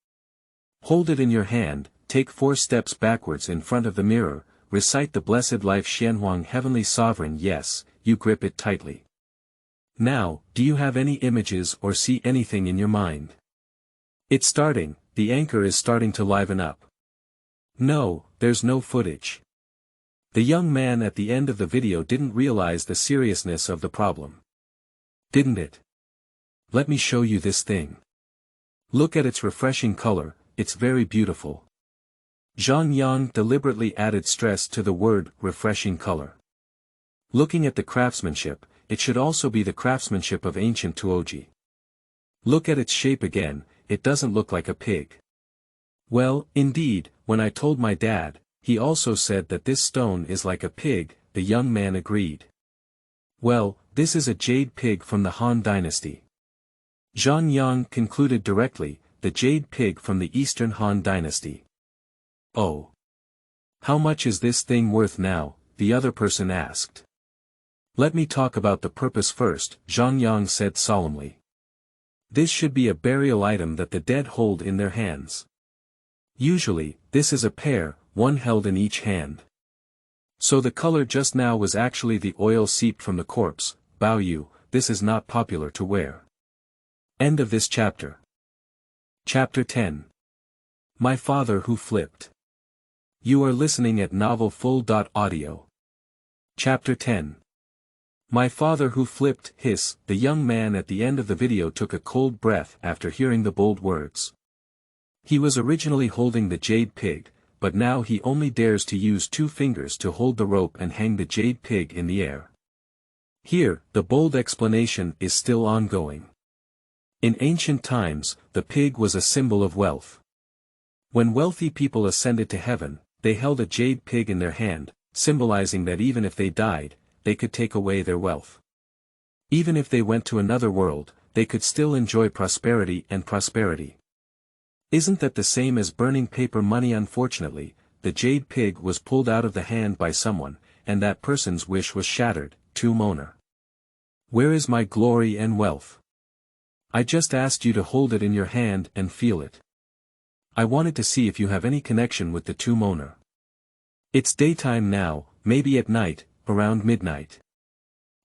Hold it in your hand, take 4 steps backwards in front of the mirror, recite the blessed life Xianhuang Heavenly Sovereign. Yes, you grip it tightly. Now, do you have any images or see anything in your mind? It's starting, the anchor is starting to liven up. No, there's no footage. The young man at the end of the video didn't realize the seriousness of the problem. Didn't it? Let me show you this thing. Look at its refreshing color, it's very beautiful. Zhangyang deliberately added stress to the word refreshing color. Looking at the craftsmanship, it should also be the craftsmanship of ancient Tuoji. Look at its shape again, it doesn't look like a pig. Well, indeed, when I told my dad, he also said that this stone is like a pig, the young man agreed. Well, this is a jade pig from the Han dynasty. Zhangyang concluded directly, the jade pig from the Eastern Han dynasty. Oh. How much is this thing worth now? The other person asked. Let me talk about the purpose first, Zhangyang said solemnly. This should be a burial item that the dead hold in their hands. Usually, this is a pair, one held in each hand. So the color just now was actually the oil seeped from the corpse. Bao Yu, this is not popular to wear. End of this chapter. Chapter 10. My Father Who Flipped. You are listening at novelfull.audio. Chapter 10. My Father Who Flipped. Hiss. The young man at the end of the video took a cold breath after hearing the bold words. He was originally holding the jade pig, but now he only dares to use 2 fingers to hold the rope and hang the jade pig in the air. Here, the bold explanation is still ongoing. In ancient times, the pig was a symbol of wealth. When wealthy people ascended to heaven, they held a jade pig in their hand, symbolizing that even if they died, they could take away their wealth. Even if they went to another world, they could still enjoy prosperity and prosperity. Isn't that the same as burning paper money? Unfortunately, the jade pig was pulled out of the hand by someone, and that person's wish was shattered. To Moner. Where is my glory and wealth? I just asked you to hold it in your hand and feel it. I wanted to see if you have any connection with the two Moner. It's daytime now, maybe at night, around midnight.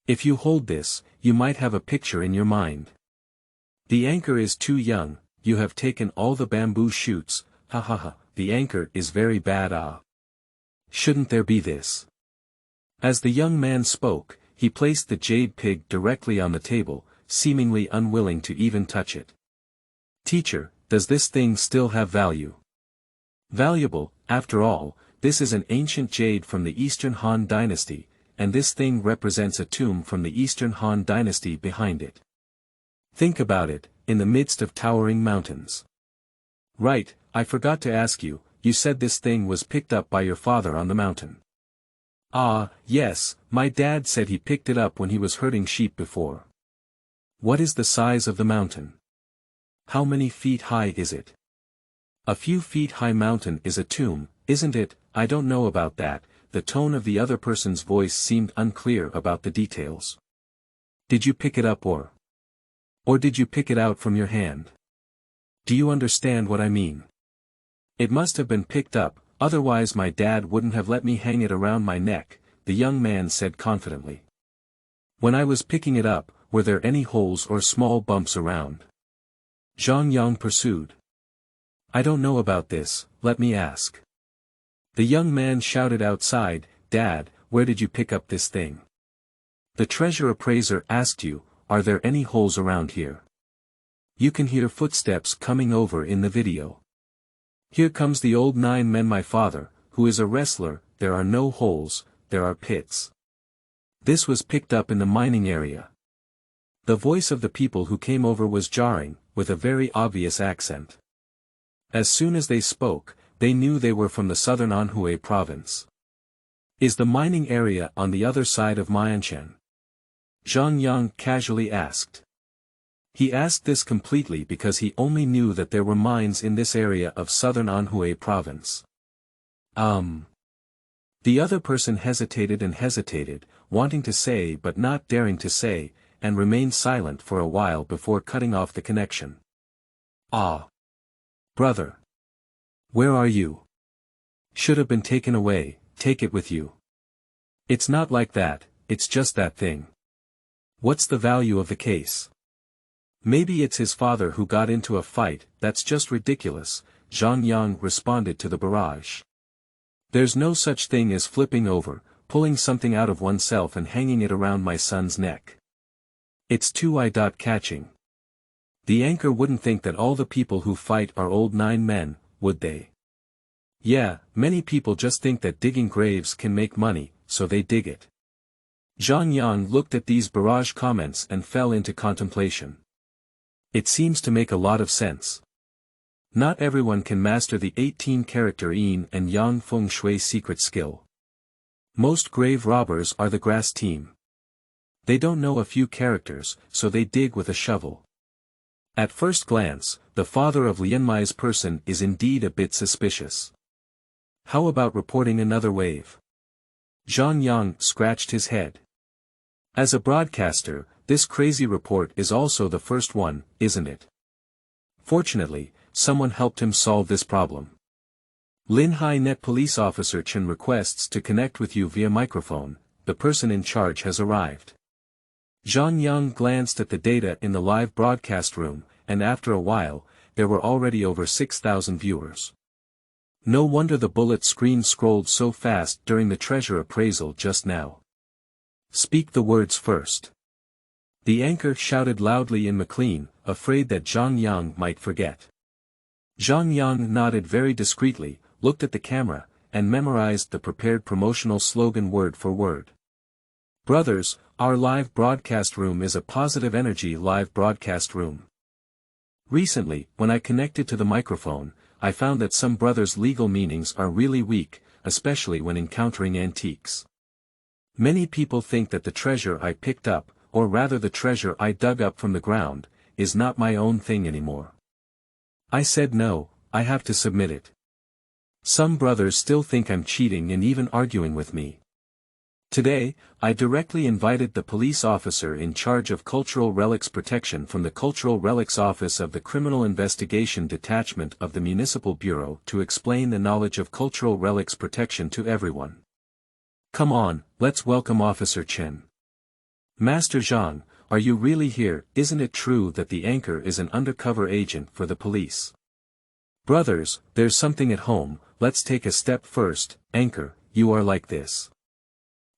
If you hold this, you might have a picture in your mind. The anchor is too young, you have taken all the bamboo shoots, ha ha ha, the anchor is very bad Shouldn't there be this? As the young man spoke, he placed the jade pig directly on the table, seemingly unwilling to even touch it. Teacher, does this thing still have value? Valuable, after all, this is an ancient jade from the Eastern Han Dynasty, and this thing represents a tomb from the Eastern Han Dynasty behind it. Think about it, in the midst of towering mountains. Right, I forgot to ask you, you said this thing was picked up by your father on the mountain. Ah, yes, my dad said he picked it up when he was herding sheep before. What is the size of the mountain? How many feet high is it? A few feet high mountain is a tomb, isn't it? I don't know about that. The tone of the other person's voice seemed unclear about the details. Did you pick it up or did you pick it out from your hand? Do you understand what I mean? It must have been picked up, otherwise my dad wouldn't have let me hang it around my neck, the young man said confidently. When I was picking it up, were there any holes or small bumps around? Zhangyang pursued. I don't know about this, let me ask. The young man shouted outside, Dad, where did you pick up this thing? The treasure appraiser asked you, are there any holes around here? You can hear footsteps coming over in the video. Here comes the old 9 men, my father, who is a wrestler. There are no holes, there are pits. This was picked up in the mining area. The voice of the people who came over was jarring, with a very obvious accent. As soon as they spoke, they knew they were from the southern Anhui province. Is the mining area on the other side of Myanchen? Zhangyang casually asked. He asked this completely because he only knew that there were mines in this area of southern Anhui province. The other person hesitated and hesitated, wanting to say but not daring to say, and remained silent for a while before cutting off the connection. Ah! Brother! Where are you? Should have been taken away, take it with you. It's not like that, it's just that thing. What's the value of the case? Maybe it's his father who got into a fight, that's just ridiculous, Zhangyang responded to the barrage. There's no such thing as flipping over, pulling something out of oneself and hanging it around my son's neck. It's too eye-catching. The anchor wouldn't think that all the people who fight are old 9 men, would they? Yeah, many people just think that digging graves can make money, so they dig it. Zhangyang looked at these barrage comments and fell into contemplation. It seems to make a lot of sense. Not everyone can master the 18-character yin and yang feng shui secret skill. Most grave robbers are the grass team. They don't know a few characters, so they dig with a shovel. At first glance, the father of Lianmai's person is indeed a bit suspicious. How about reporting another wave? Zhangyang scratched his head. As a broadcaster, this crazy report is also the first one, isn't it? Fortunately, someone helped him solve this problem. Linhai Net Police Officer Chen requests to connect with you via microphone. The person in charge has arrived. Zhangyang glanced at the data in the live broadcast room, and after a while, there were already over 6,000 viewers. No wonder the bullet screen scrolled so fast during the treasure appraisal just now. Speak the words first. The anchor shouted loudly in McLean, afraid that Zhangyang might forget. Zhangyang nodded very discreetly, looked at the camera, and memorized the prepared promotional slogan word for word. Brothers, our live broadcast room is a positive energy live broadcast room. Recently, when I connected to the microphone, I found that some brothers' legal meanings are really weak, especially when encountering antiques. Many people think that the treasure I picked up, or rather the treasure I dug up from the ground, is not my own thing anymore. I said no, I have to submit it. Some brothers still think I'm cheating and even arguing with me. Today, I directly invited the police officer in charge of Cultural Relics Protection from the Cultural Relics Office of the Criminal Investigation Detachment of the Municipal Bureau to explain the knowledge of Cultural Relics Protection to everyone. Come on, let's welcome Officer Chen. Master Zhang, are you really here? Isn't it true that the anchor is an undercover agent for the police? Brothers, there's something at home, let's take a step first. Anchor, you are like this.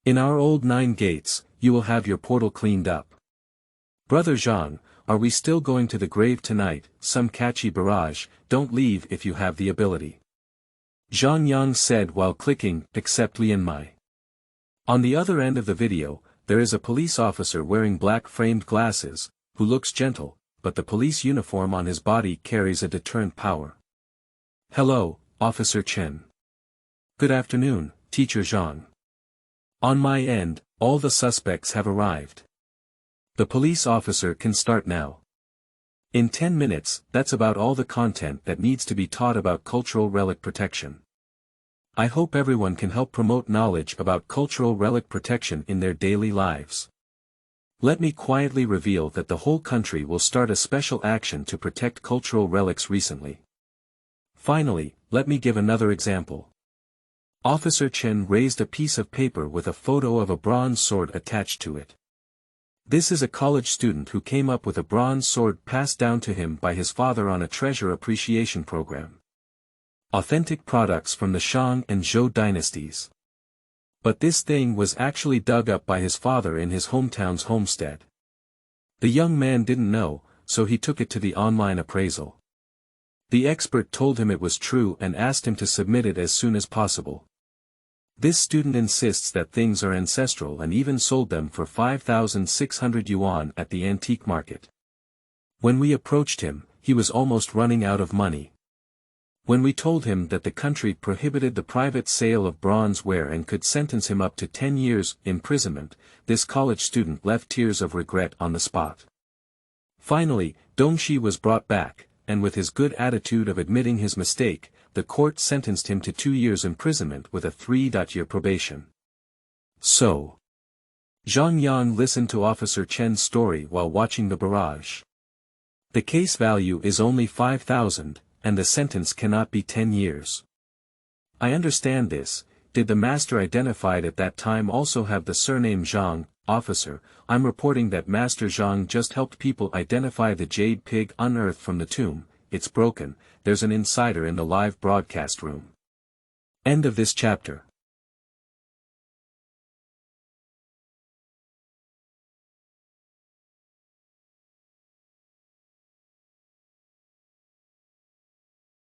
In our old 9 gates, you will have your portal cleaned up. Brother Zhang, are we still going to the grave tonight? Some catchy barrage, don't leave if you have the ability. Zhangyang said while clicking, accept Lianmai. On the other end of the video, there is a police officer wearing black framed glasses, who looks gentle, but the police uniform on his body carries a deterrent power. Hello, Officer Chen. Good afternoon, Teacher Zhang. On my end, all the suspects have arrived. The police officer can start now. In 10 minutes, that's about all the content that needs to be taught about cultural relic protection. I hope everyone can help promote knowledge about cultural relic protection in their daily lives. Let me quietly reveal that the whole country will start a special action to protect cultural relics recently. Finally, let me give another example. Officer Chen raised a piece of paper with a photo of a bronze sword attached to it. This is a college student who came up with a bronze sword passed down to him by his father on a treasure appreciation program. Authentic products from the Shang and Zhou dynasties. But this thing was actually dug up by his father in his hometown's homestead. The young man didn't know, so he took it to the online appraisal. The expert told him it was true and asked him to submit it as soon as possible. This student insists that things are ancestral and even sold them for 5,600 yuan at the antique market. When we approached him, he was almost running out of money. When we told him that the country prohibited the private sale of bronze ware and could sentence him up to 10 years imprisonment, this college student left tears of regret on the spot. Finally, Dongxi was brought back, and with his good attitude of admitting his mistake, the court sentenced him to 2 years imprisonment with a 3-year probation. So, Zhangyang listened to Officer Chen's story while watching the barrage. The case value is only 5,000, and the sentence cannot be 10 years. I understand this. Did the master identified at that time also have the surname Zhang? Officer, I'm reporting that Master Zhang just helped people identify the jade pig unearthed from the tomb. It's broken. There's an insider in the live broadcast room. End of this chapter.